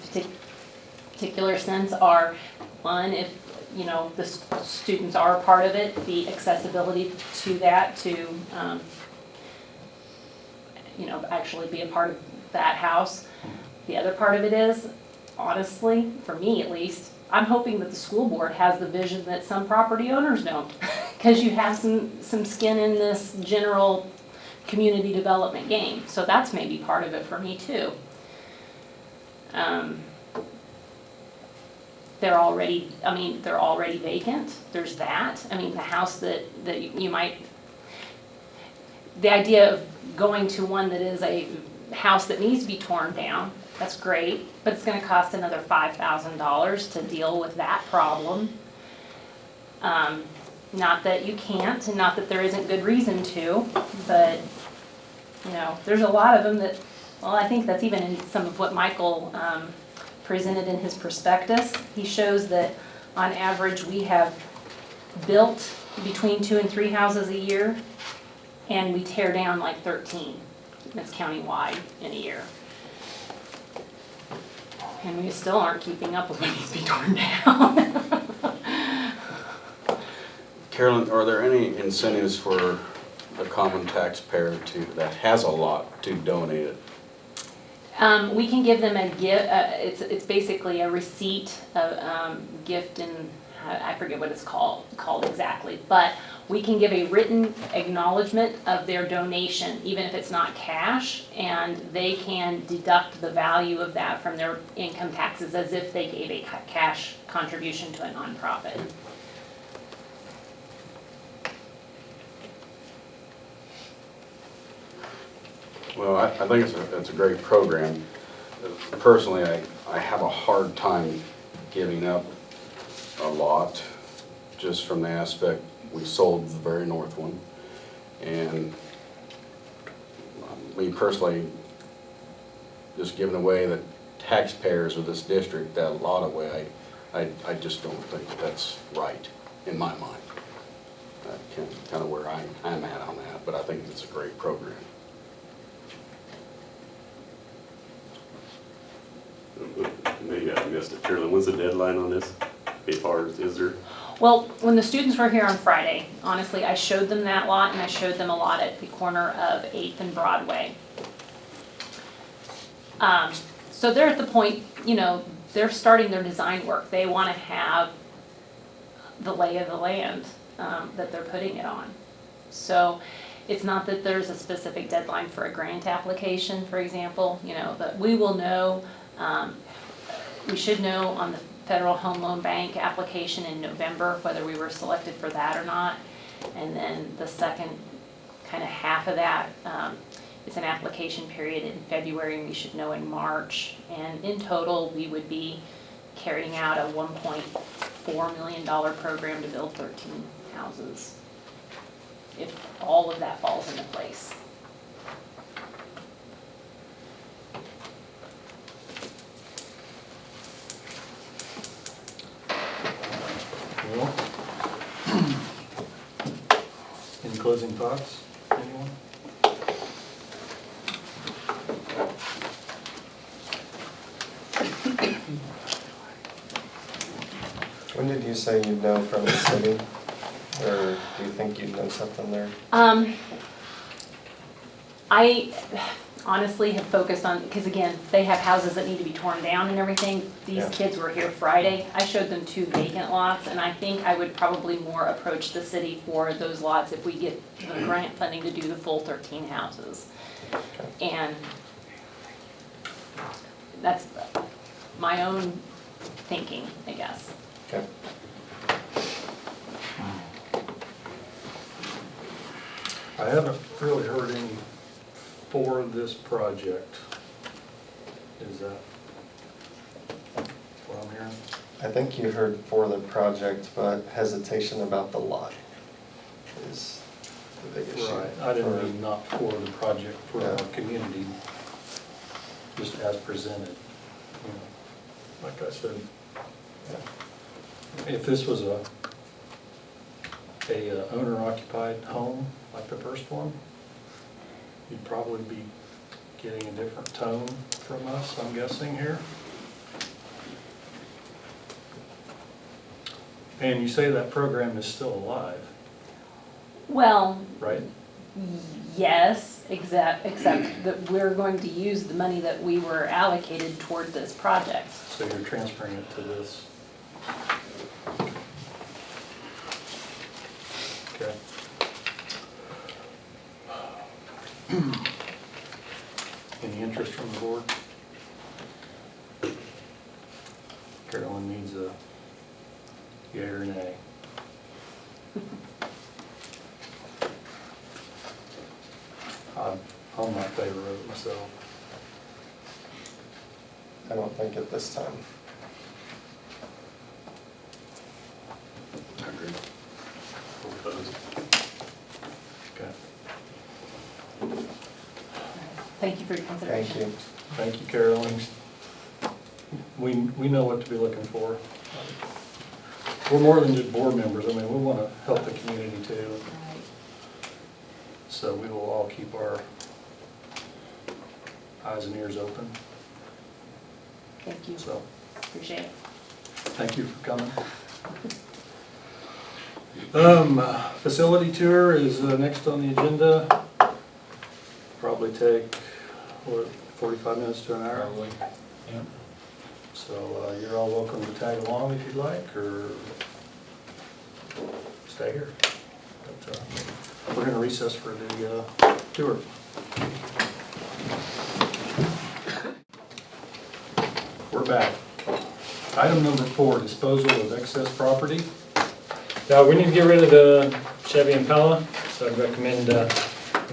particular sense are, one, if, you know, the students are a part of it, the accessibility to that, to, you know, actually be a part of that house. The other part of it is, honestly, for me at least, I'm hoping that the school board has the vision that some property owners don't. Because you have some skin in this general community development game. So that's maybe part of it for me too. They're already vacant. There's that. I mean, the house that you might, the idea of going to one that is a house that needs to be torn down, that's great, but it's gonna cost another $5,000 to deal with that problem. Not that you can't, and not that there isn't good reason to, but, you know, there's a lot of them that, well, I think that's even in some of what Michael presented in his prospectus. He shows that on average, we have built between 2 and 3 houses a year, and we tear down like 13. That's countywide in a year. And we still aren't keeping up with what needs to be torn down. Carolyn, are there any incentives for the common taxpayer that has a lot to donate it? We can give them a gift, it's basically a receipt of gift, and I forget what it's called exactly, but we can give a written acknowledgement of their donation, even if it's not cash, and they can deduct the value of that from their income taxes as if they gave a cash contribution to a nonprofit. Well, I think it's a great program. Personally, I have a hard time giving up a lot, just from the aspect, we sold the very north one. And me personally, just giving away the taxpayers of this district that lot away, I just don't think that's right, in my mind. That's kind of where I'm at on that, but I think it's a great program. Maybe I missed it, Carolyn, when's the deadline on this? As far as, is there? Well, when the students were here on Friday, honestly, I showed them that lot, and I showed them a lot at the corner of 8th and Broadway. So they're at the point, you know, they're starting their design work. They want to have the lay of the land that they're putting it on. So it's not that there's a specific deadline for a grant application, for example, you know, but we will know, we should know on the Federal Home Loan Bank application in November whether we were selected for that or not. And then the second kind of half of that, it's an application period in February, and we should know in March. And in total, we would be carrying out a $1.4 million program to build 13 houses, if all of that falls into place. Well, any closing thoughts, anyone? When did you say you'd know from the city? Or do you think you'd know something there? I honestly have focused on, because again, they have houses that need to be torn down and everything. These Yeah. kids were here Friday. I showed them 2 vacant lots, and I think I would probably more approach the city for those lots if we get the grant funding to do the full 13 houses. And that's my own thinking, I guess. Okay. I haven't really heard any for this project. Is that what I'm hearing? I think you heard for the project, but hesitation about the lot is the big issue. Right, I didn't mean not for the project, for our Yeah. community, just as presented. You know, like I said, if this was a owner-occupied home, like the first one, you'd probably be getting a different tone from us, I'm guessing here. And you say that program is still alive, Well, right? yes, except that we're going to use the money that we were allocated toward this project. So you're transferring it to this. Okay. Any interest from the board? Carolyn needs a yea or nay. I'm not favor of it myself. I don't think at this time. I agree. Okay. Thank you for your consideration. Thank you. Thank you, Carolyn. We know what to be looking for. We're more than just board members. I mean, we want to help the community too. Right. So we will all keep our eyes and ears open. Thank you. So, Appreciate it. thank you for coming. Facility tour is next on the agenda. Probably take, what, 45 minutes to an hour? Probably, yeah. So you're all welcome to tag along if you'd like, or stay here. But, we're gonna recess for the tour. We're back. Item number 4, disposal of excess property. Now, we need to get rid of the Chevy Impala, so I'd recommend the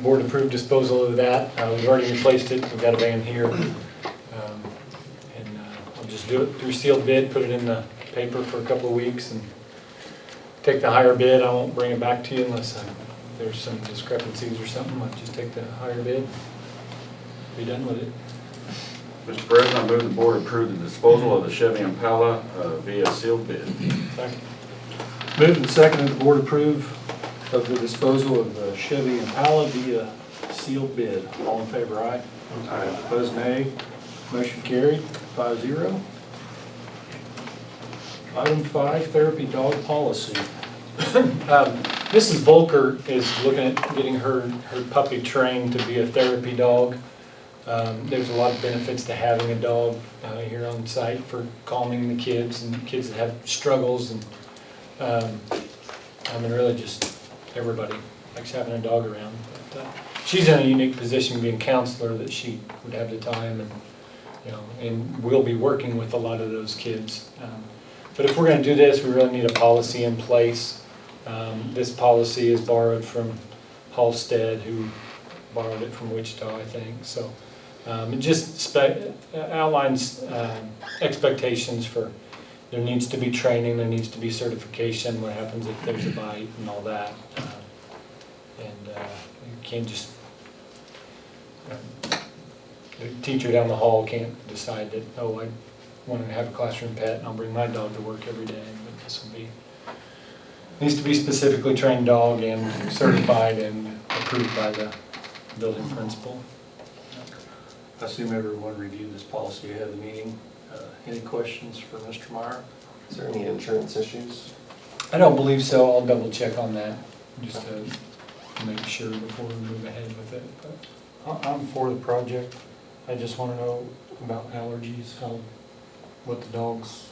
board approve disposal of that. We've already replaced it, we've got a van here. And I'll just do it through sealed bid, put it in the paper for a couple of weeks and take the higher bid. I won't bring it back to you unless there's some discrepancies or something. I'll just take the higher bid, be done with it. Mr. President, I move the board approve the disposal of the Chevy Impala via sealed bid. Second. Moved and seconded, the board approve of the disposal of the Chevy Impala via sealed bid. All in favor, aye? Aye. Opposed, nay. Motion carried, 5-0. Item 5, therapy dog policy. Mrs. Volker is looking at getting her puppy trained to be a therapy dog. There's a lot of benefits to having a dog here on site for calming the kids and kids that have struggles, and I mean really just everybody likes having a dog around. But, she's in a unique position being counselor that she would have the time and and we'll be working with a lot of those kids. But if we're going to do this, we really need a policy in place. This policy is borrowed from Halstead, who borrowed it from Wichita, I think. So it just outlines expectations for there needs to be training, there needs to be certification, what happens if there's a bite and all that. You can't just, the teacher down the hall can't decide that, oh, I want to have a classroom pet and I'll bring my dog to work every day. But this will be, needs to be specifically trained dog and certified and approved by the building principal. I assume everyone reviewed this policy ahead of the meeting. Any questions for Mr. Meyer? Is there any insurance issues? I don't believe so. I'll double check on that just to make sure before we move ahead with it. But I'm for the project. I just want to know about allergies, what the dog's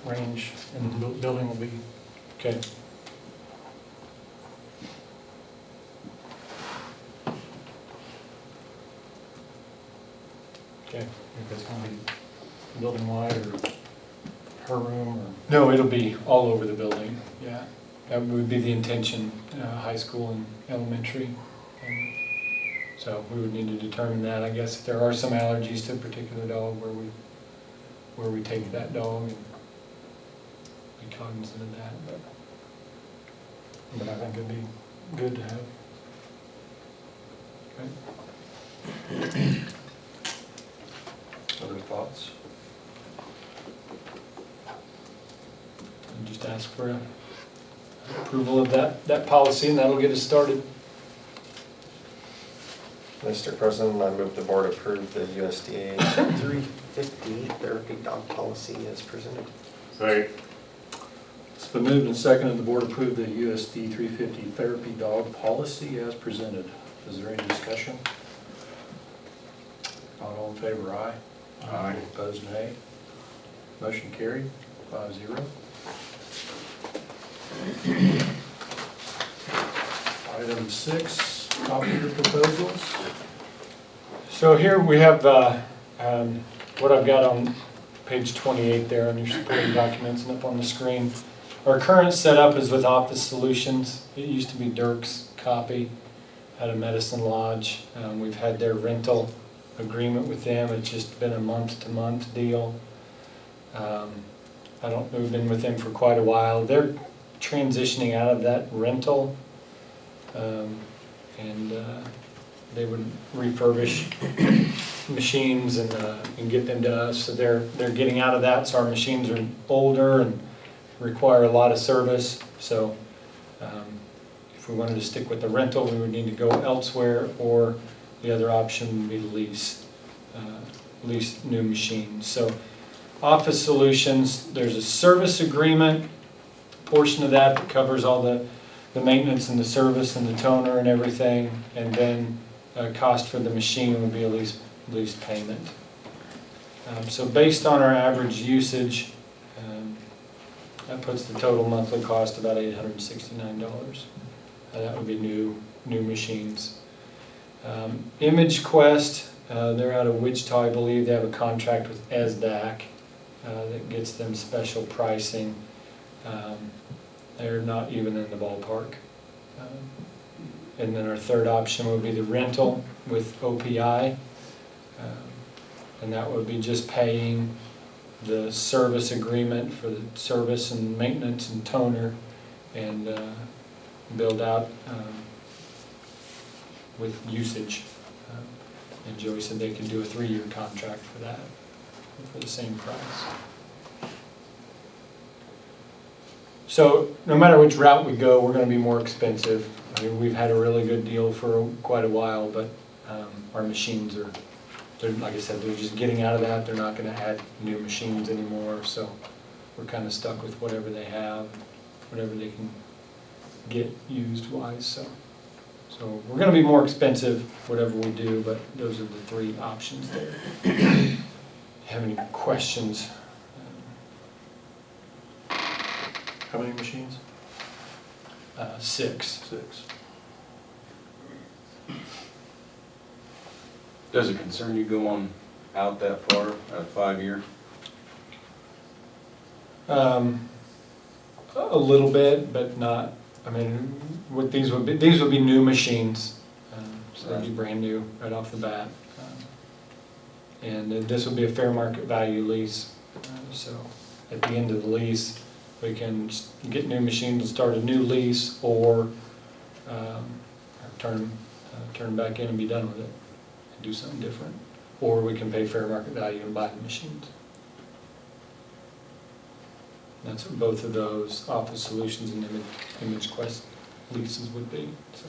range in the building will be. okay. Okay. If it's going to be building wide or her room or. No, it'll be all over the building. Yeah, that would be the intention. High school and elementary. And so we would need to determine that. I guess if there are some allergies to a particular dog, where we take that dog and be cognizant of that. But I think it'd be good to have. Okay. Other thoughts? And just ask for approval of that policy, and that'll get us started. Mr. President, I move the board approve the USDA 350 therapy dog policy as presented. Right. It's been moved and seconded, the board approve the USD 350 therapy dog policy as presented. Is there any discussion? Not all in favor, aye. Aye. Opposed, nay. Motion carried, 5-0. Item 6, copier proposals. So here we have what I've got on page 28 there on your supporting documents and up on the screen. Our current setup is with Office Solutions. It used to be Dirk's Copy out of Medicine Lodge. We've had their rental agreement with them. It's just been a month-to-month deal. We've been with them for quite a while. They're transitioning out of that rental, and they would refurbish machines and get them to us. So they're getting out of that. So our machines are older and require a lot of service. So if we wanted to stick with the rental, we would need to go elsewhere, or the other option would be to lease new machines. So Office Solutions, there's a service agreement portion of that covers all the maintenance and the service and the toner and everything, and then cost for the machine would be a lease payment. So based on our average usage, that puts the total monthly cost about $869. That would be new machines. ImageQuest, they're out of Wichita, I believe. They have a contract with ESDAC that gets them special pricing. They're not even in the ballpark. And then our third option would be the rental with OPI. And that would be just paying the service agreement for the service and maintenance and toner, and build out with usage. And Joey said they could do a 3-year contract for that, for the same price. So no matter which route we go, we're going to be more expensive. I mean, we've had a really good deal for quite a while, but our machines they're, like I said, they're just getting out of that. They're not going to add new machines anymore, so we're kind of stuck with whatever they have, whatever they can get used-wise. So we're going to be more expensive, whatever we do, but those are the 3 options there. Have any questions? How many machines? 6. 6. Does it concern you going out that far, 5-year? A little bit, but not. I mean, what these would be new machines, so they'd be brand new right off the bat. And this would be a fair market value lease. So at the end of the lease, we can get new machines and start a new lease, or turn back in and be done with it and do something different. Or we can pay fair market value and buy the machines. That's what both of those Office Solutions and ImageQuest leases would be. So.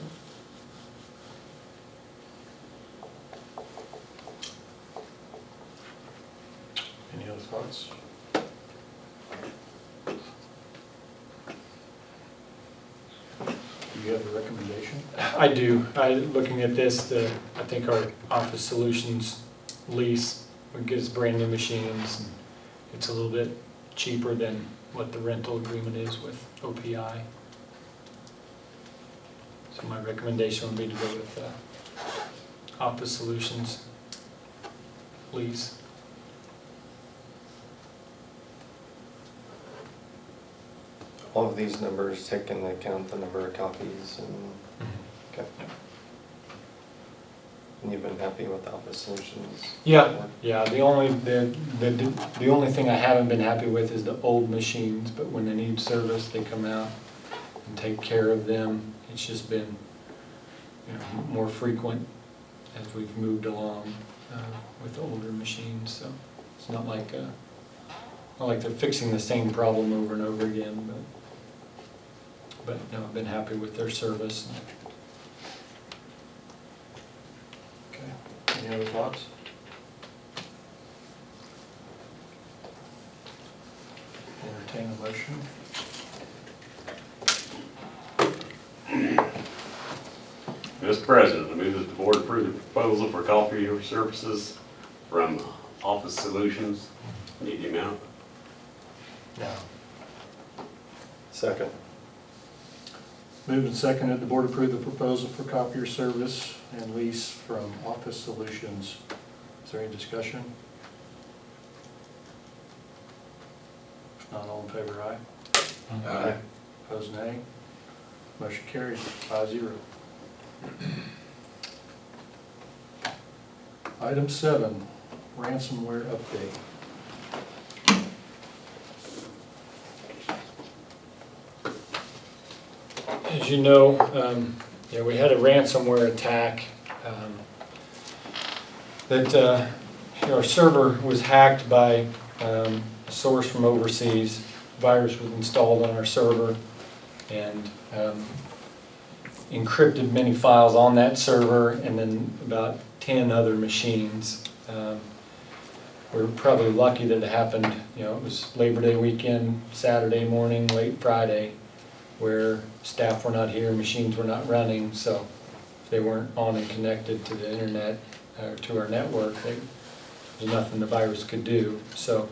Any other thoughts? Do you have a recommendation? I do. Looking at this, I think our Office Solutions lease would get us brand new machines. And it's a little bit cheaper than what the rental agreement is with OPI. So my recommendation would be to go with Office Solutions lease. All of these numbers take into account the number of copies and, okay. And you've been happy with Office Solutions? Yeah. The only thing I haven't been happy with is the old machines, but when they need service, they come out and take care of them. It's just been, more frequent as we've moved along with the older machines. So it's not like they're fixing the same problem over and over again, but no, I've been happy with their service. Any other thoughts? Entertain a motion. Mr. President, I move that the board approve the proposal for copier services from Office Solutions. Need the amount? No. Second. Moved and seconded, the board approve the proposal for copier service and lease from Office Solutions. Is there any discussion? If not, all in favor, aye. Aye. Opposed, nay. Motion carries 5-0. Item 7, ransomware update. As you know, we had a ransomware attack that our server was hacked by a source from overseas. Virus was installed on our server and encrypted many files on that server and then about 10 other machines. We were probably lucky that it happened, it was Labor Day weekend, Saturday morning, late Friday, where staff were not here, machines were not running, so if they weren't on and connected to the internet or to our network, there's nothing the virus could do. So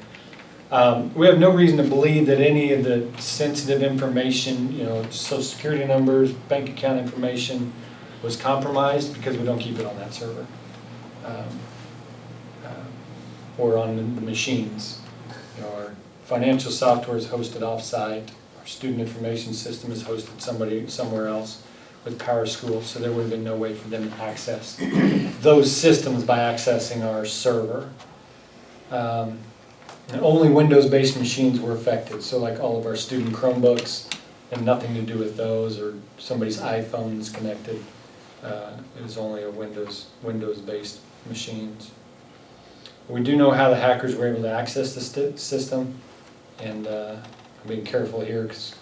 we have no reason to believe that any of the sensitive information, social security numbers, bank account information was compromised because we don't keep it on that server or on the machines. Our financial software is hosted off-site. Our student information system is hosted somewhere else with PowerSchool, so there would have been no way for them to access those systems by accessing our server. And only Windows-based machines were affected, so like all of our student Chromebooks and nothing to do with those, or somebody's iPhones connected. It was only a Windows-based machines. We do know how the hackers were able to access the system, and I'm being careful here because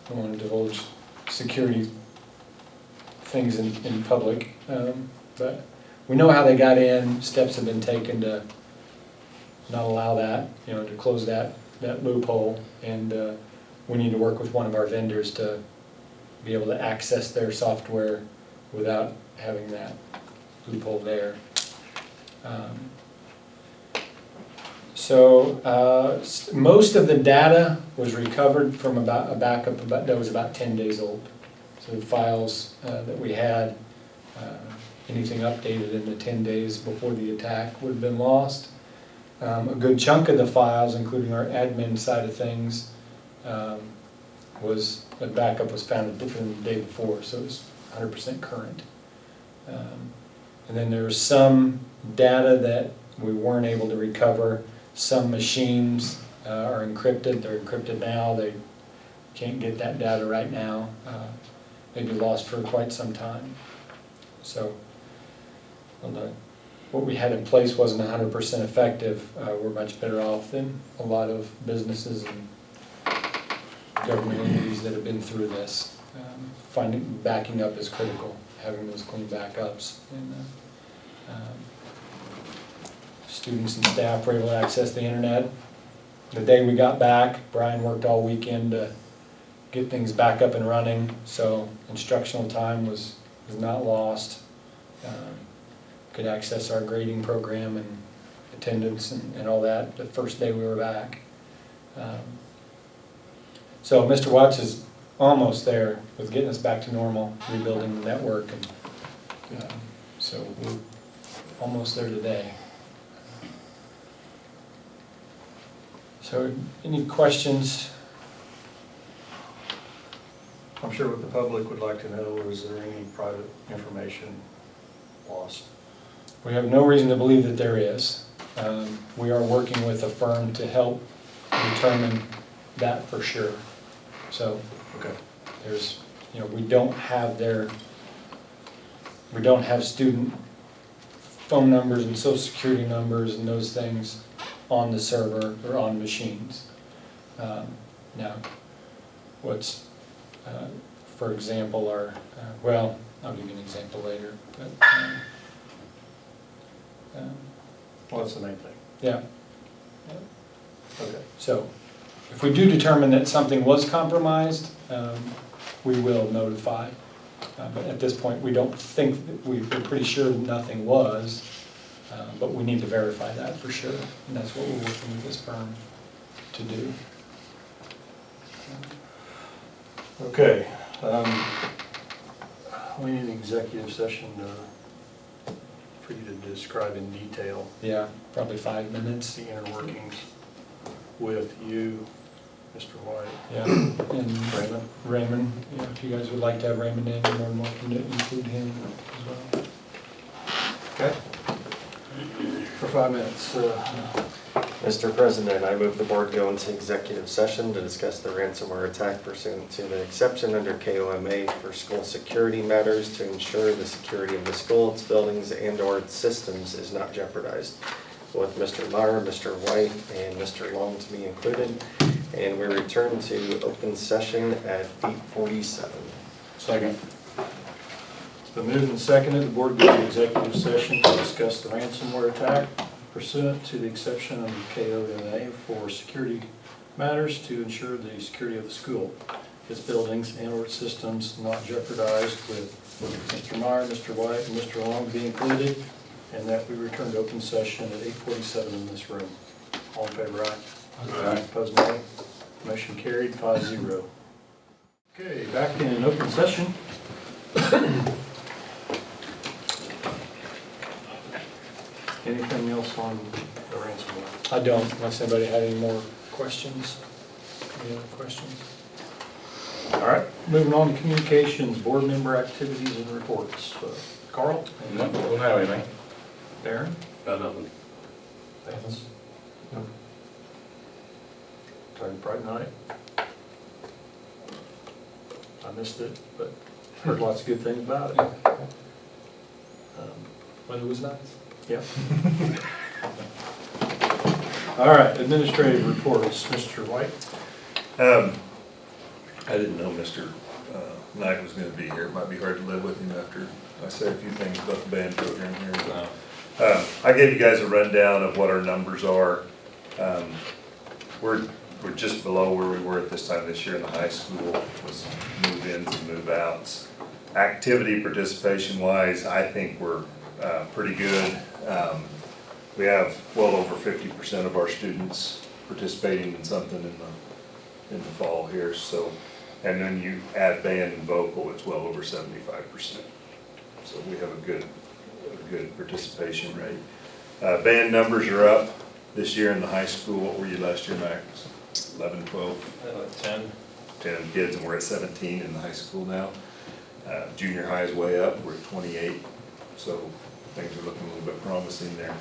I don't want to divulge security things in public. But we know how they got in. Steps have been taken to not allow that, to close that loophole, and we need to work with one of our vendors to be able to access their software without having that loophole there. Most of the data was recovered from a backup that was about 10 days old. So the files that we had, anything updated in the 10 days before the attack would have been lost. A good chunk of the files, including our admin side of things, the backup was found different than the day before, so it was 100% current. And then there was some data that we weren't able to recover. Some machines are encrypted. They're encrypted now. They can't get that data right now. Maybe lost for quite some time. So what we had in place wasn't 100% effective. We're much better off than a lot of businesses and government entities that have been through this. Backing up is critical, having those clean backups. And students and staff were able to access the internet. The day we got back, Brian worked all weekend to get things back up and running, so instructional time was not lost. Could access our grading program and attendance and all that the first day we were back. So Mr. Watts is almost there with getting us back to normal, rebuilding the network, and so we're almost there today. So any questions? I'm sure what the public would like to know is there any private information lost? We have no reason to believe that there is. We are working with a firm to help determine that for sure. So Okay. there's, we don't have student phone numbers and social security numbers and those things on the server or on machines. Now, what's, for example, I'll give you an example later, but Well, that's the main thing. Yeah, Okay. so if we do determine that something was compromised, we will notify. But at this point, we don't think, that we're pretty sure that nothing was, but we need to verify that for sure. And that's what we're working with this firm to do. Okay, we need an executive session for you to describe in detail Yeah, probably 5 minutes. the inner workings with you, Mr. White, Yeah, and Raymond. Raymond, yeah, if you guys would like to have Raymond in, you're more than welcome to include him as well. Okay. For 5 minutes. Mr. President, I move the board go into executive session to discuss the ransomware attack pursuant to the exception under KOMA for school security matters to ensure the security of the school, its buildings, and/or its systems is not jeopardized, with Mr. Meyer, Mr. White, and Mr. Long to be included. And we return to open session at 8:47. Second. It's been moved and seconded, the board go to executive session to discuss the ransomware attack pursuant to the exception of the KOMA for security matters to ensure the security of the school, its buildings, and/or its systems not jeopardized, with Mr. Meyer, Mr. White, and Mr. Long to be included, and that we return to open session at 8:47 in this room. All in favor, aye? Aye. Opposed, nay. Motion carried, 5-0. Okay, back in open session. Anything else on the ransomware? I don't, unless anybody had any more questions. Any other questions? All right, moving on to communications, board member activities and reports. Carl? Don't have anything. Darren? Got nothing. Vance? No. Tired Pride night? I missed it, but heard lots of good things about it. Weather was nice. Yep. All right, administrative reports, Mr. White. I didn't know Mr. Knight was gonna be here. It might be hard to live with him after I said a few things about the band program here. But, I gave you guys a rundown of what our numbers are. We're just below where we were at this time this year in the high school, with move-ins and move-outs. Activity participation wise, I think we're pretty good. We have well over 50% of our students participating in something in the fall here, so, and then you add band and vocal, it's well over 75%. So we have a good participation rate. Band numbers are up this year in the high school. What were you last year, Max? 11, 12? 10 kids, and we're at 17 in the high school now. Junior high is way up, we're at 28, so things are looking a little bit promising there.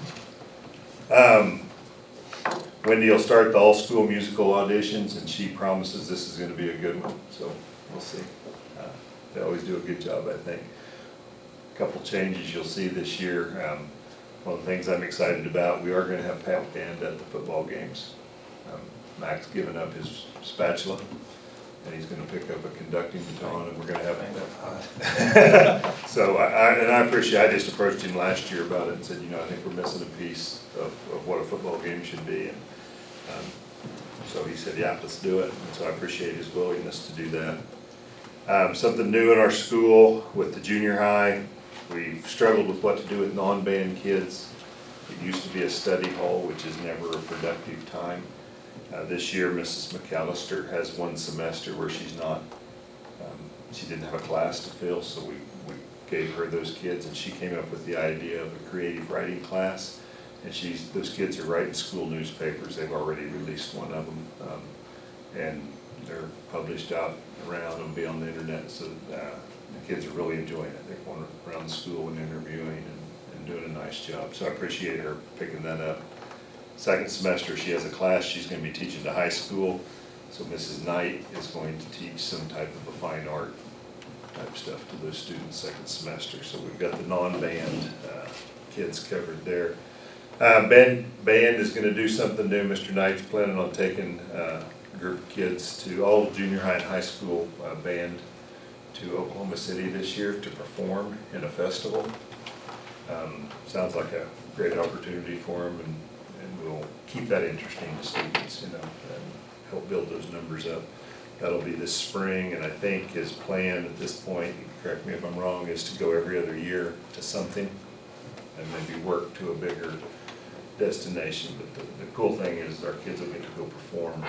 Wendy will start the all-school musical auditions, and she promises this is gonna be a good one, so we'll see. They always do a good job, I think. A couple changes you'll see this year. One of the things I'm excited about, we are gonna have Pat Band at the football games. Mac's given up his spatula, and he's gonna pick up a conducting baton, and we're gonna have so I appreciate, I just approached him last year about it and said, you know, I think we're missing a piece of what a football game should be, and so he said, yeah, let's do it, and so I appreciate his willingness to do that. Something new in our school with the junior high, we've struggled with what to do with non-band kids. It used to be a study hall, which is never a productive time. This year, Mrs. McAllister has one semester where she's not, she didn't have a class to fill, so we gave her those kids, and she came up with the idea of a creative writing class. And those kids are writing school newspapers. They've already released one of them, and they're published out around and be on the internet, so the kids are really enjoying it. They're going around the school and interviewing and doing a nice job, so I appreciate her picking that up. Second semester, she has a class she's going to be teaching to high school, so Mrs. Knight is going to teach some type of a fine art type stuff to those students second semester. So we've got the non-band kids covered there. Band is going to do something new. Mr. Knight's planning on taking a group of kids to all junior high and high school band to Oklahoma City this year to perform in a festival. Sounds like a great opportunity for them, and we'll keep that interesting to students, you know, and help build those numbers up. That'll be this spring, and I think his plan at this point, correct me if I'm wrong, is to go every other year to something and maybe work to a bigger destination. But the cool thing is our kids will get to go perform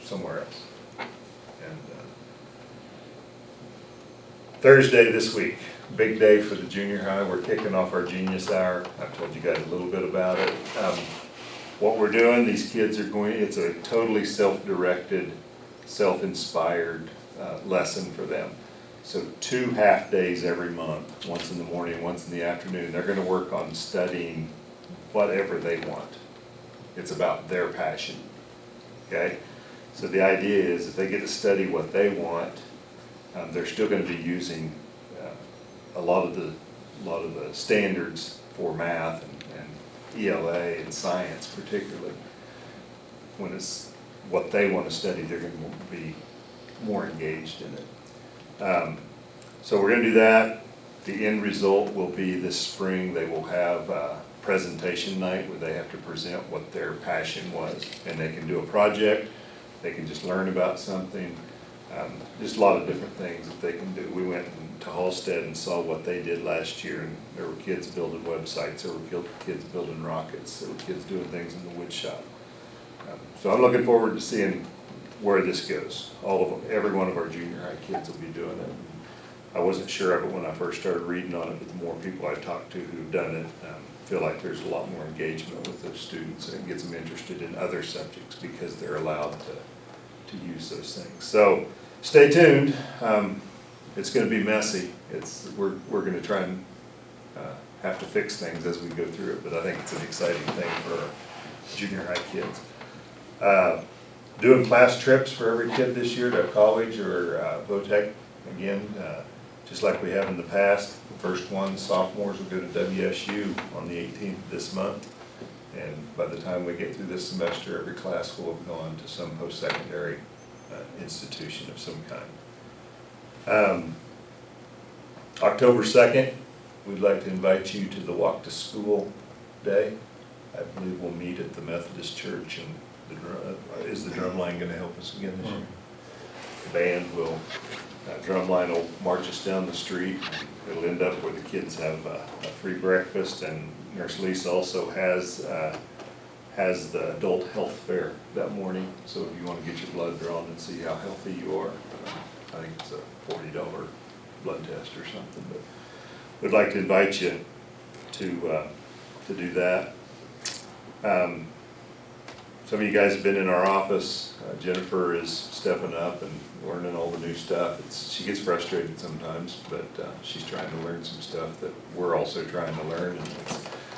somewhere else. And Thursday this week, big day for the junior high. We're kicking off our Genius Hour. I've told you guys a little bit about it. What we're doing, these kids are going, it's a totally self-directed, self-inspired lesson for them. So 2 half days every month, once in the morning, once in the afternoon. They're gonna work on studying whatever they want. It's about their passion, okay? So the idea is if they get to study what they want, they're still gonna be using a lot of the standards for math and ELA and science particularly. When it's what they want to study, they're going to be more engaged in it. So we're going to do that. The end result will be this spring. They will have a presentation night where they have to present what their passion was, and they can do a project. They can just learn about something. Just a lot of different things that they can do. We went to Halstead and saw what they did last year, and there were kids building websites, there were kids building rockets, there were kids doing things in the wood shop. So I'm looking forward to seeing where this goes. All of them, every one of our junior high kids will be doing it. I wasn't sure of it when I first started reading on it, but the more people I've talked to who've done it, feel like there's a lot more engagement with those students, and it gets them interested in other subjects because they're allowed to use those things. So stay tuned. It's going to be messy. We're going to try and have to fix things as we go through it, but I think it's an exciting thing for our junior high kids. Doing class trips for every kid this year to college or VOTEC again, just like we have in the past. The first one, sophomores, will go to WSU on the 18th of this month, and by the time we get through this semester, every class will have gone to some post-secondary institution of some kind. October 2nd, we'd like to invite you to the Walk to School Day. I believe we'll meet at the Methodist Church, and is the drum line going to help us again this year? The band will, drum line will march us down the street. It'll end up where the kids have a free breakfast, and Nurse Lisa also has the adult health fair that morning. So if you want to get your blood drawn and see how healthy you are, I think it's a $40 blood test or something, but we'd like to invite you to do that. Some of you guys have been in our office. Jennifer is stepping up and learning all the new stuff. She gets frustrated sometimes, but she's trying to learn some stuff that we're also trying to learn, and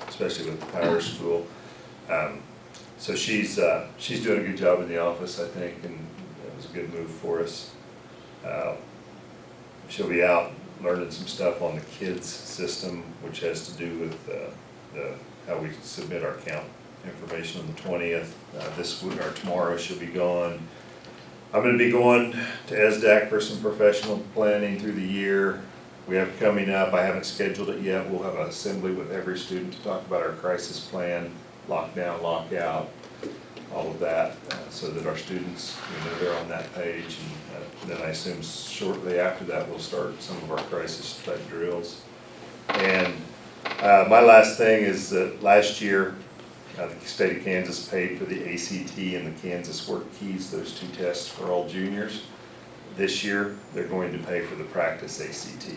especially with the Power School. So she's doing a good job in the office, I think, and it was a good move for us. She'll be out learning some stuff on the kids system, which has to do with how we submit our count information on the 20th. This week or tomorrow she'll be gone. I'm going to be going to ESDAC for some professional planning through the year. We have coming up, I haven't scheduled it yet, we'll have an assembly with every student to talk about our crisis plan, lockdown, lockout, all of that, so that our students, they're on that page. And then I assume shortly after that we'll start some of our crisis type drills. And my last thing is that last year the state of Kansas paid for the ACT and the Kansas Work Keys, those 2 tests for all juniors. This year they're going to pay for the practice ACT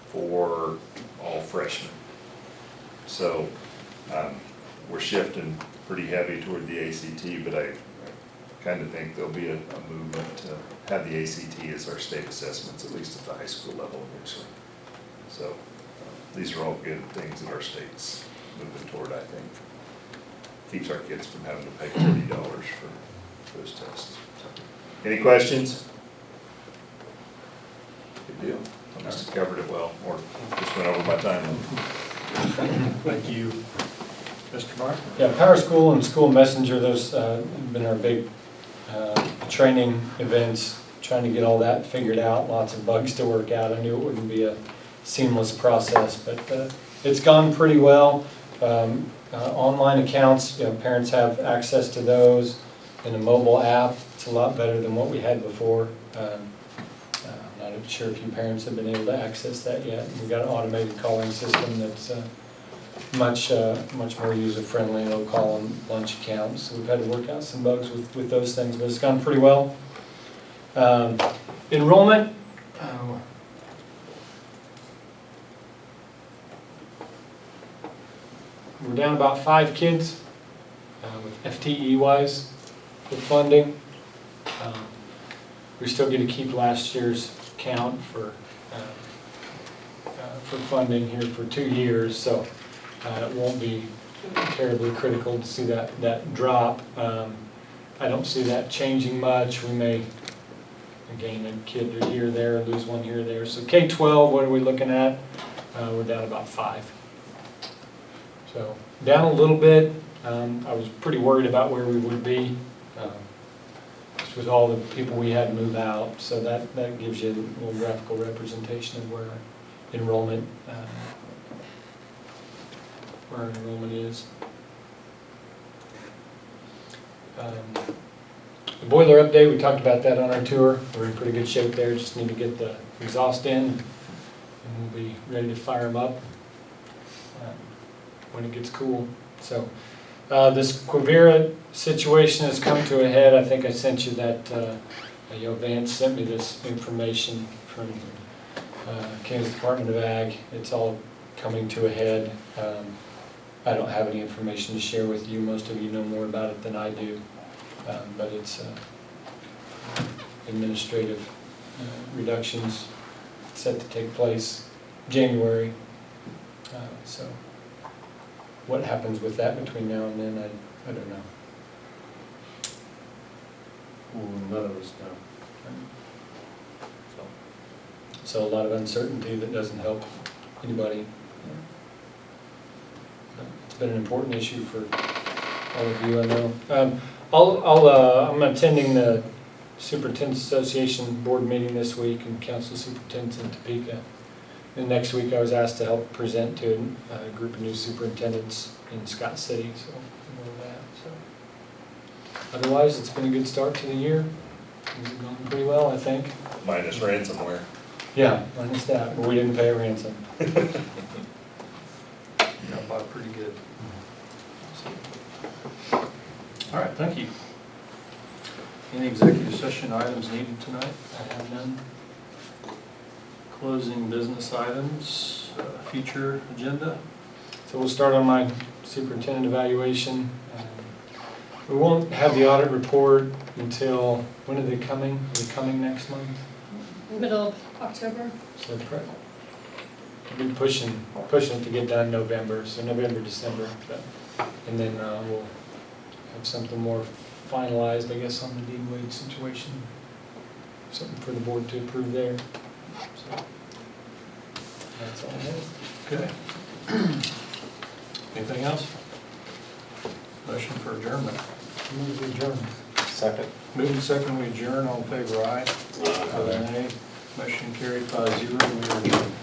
for all freshmen. So we're shifting pretty heavy toward the ACT, but I kind of think there'll be a movement to have the ACT as our state assessments, at least at the high school level eventually. So these are all good things that our state's moving toward, I think. Keeps our kids from having to pay $40 for those tests. So, any questions? Good deal. I must have covered it well, or just went over my time. Thank you. Mr. Martin? Yeah, Power School and School Messenger, those have been our big training events, trying to get all that figured out, lots of bugs to work out. I knew it wouldn't be a seamless process, but it's gone pretty well. Online accounts, parents have access to those. In a mobile app, it's a lot better than what we had before. I'm not sure if you parents have been able to access that yet. We've got an automated calling system that's much more user-friendly, and it'll call on lunch accounts. So we've had to work out some bugs with those things, but it's gone pretty well. Enrollment. We're down about 5 kids with FTE-wise with funding. We still get to keep last year's count for funding here for 2 years, so it won't be terribly critical to see that drop. I don't see that changing much. We may gain a kid here or there, lose one here or there. So K-12, what are we looking at? We're down about 5. So down a little bit. I was pretty worried about where we would be. Just with all the people we had move out, so that gives you a little graphical representation of where enrollment is. The boiler update, we talked about that on our tour. We're in pretty good shape there. Just need to get the exhaust in, and we'll be ready to fire them up when it gets cool. So this Quivira situation has come to a head. I think I sent you that, Vance sent me this information from Kansas Department of Ag. It's all coming to a head. I don't have any information to share with you. Most of you know more about it than I do. But it's administrative reductions set to take place January. So what happens with that between now and then, I don't know. None of us know. So a lot of uncertainty that doesn't help anybody. It's been an important issue for all of you, I know. I'm attending the Superintendent's Association board meeting this week and council superintendents in Topeka. And next week I was asked to help present to a group of new superintendents in Scott City, so I know that. So otherwise, it's been a good start to the year. Things have gone pretty well, I think. Minus ransomware. Yeah, minus that, but we didn't pay a ransom. Got by pretty good. All right, thank you. Any executive session items needed tonight? I have none. Closing business items, future agenda. So we'll start on my superintendent evaluation. We won't have the audit report until, when are they coming? Are they coming next month? Middle of October. So that's correct. We've been pushing it to get done November, so November, December. And then we'll have something more finalized, I guess, on the Dean Wade situation. Something for the board to approve there. So that's all I have. Okay. Anything else? Motion for adjournment. Move to adjourn. Second. Moving second, we adjourn. All in favor, aye. Nay. Motion carried 5-0. We are adjourned.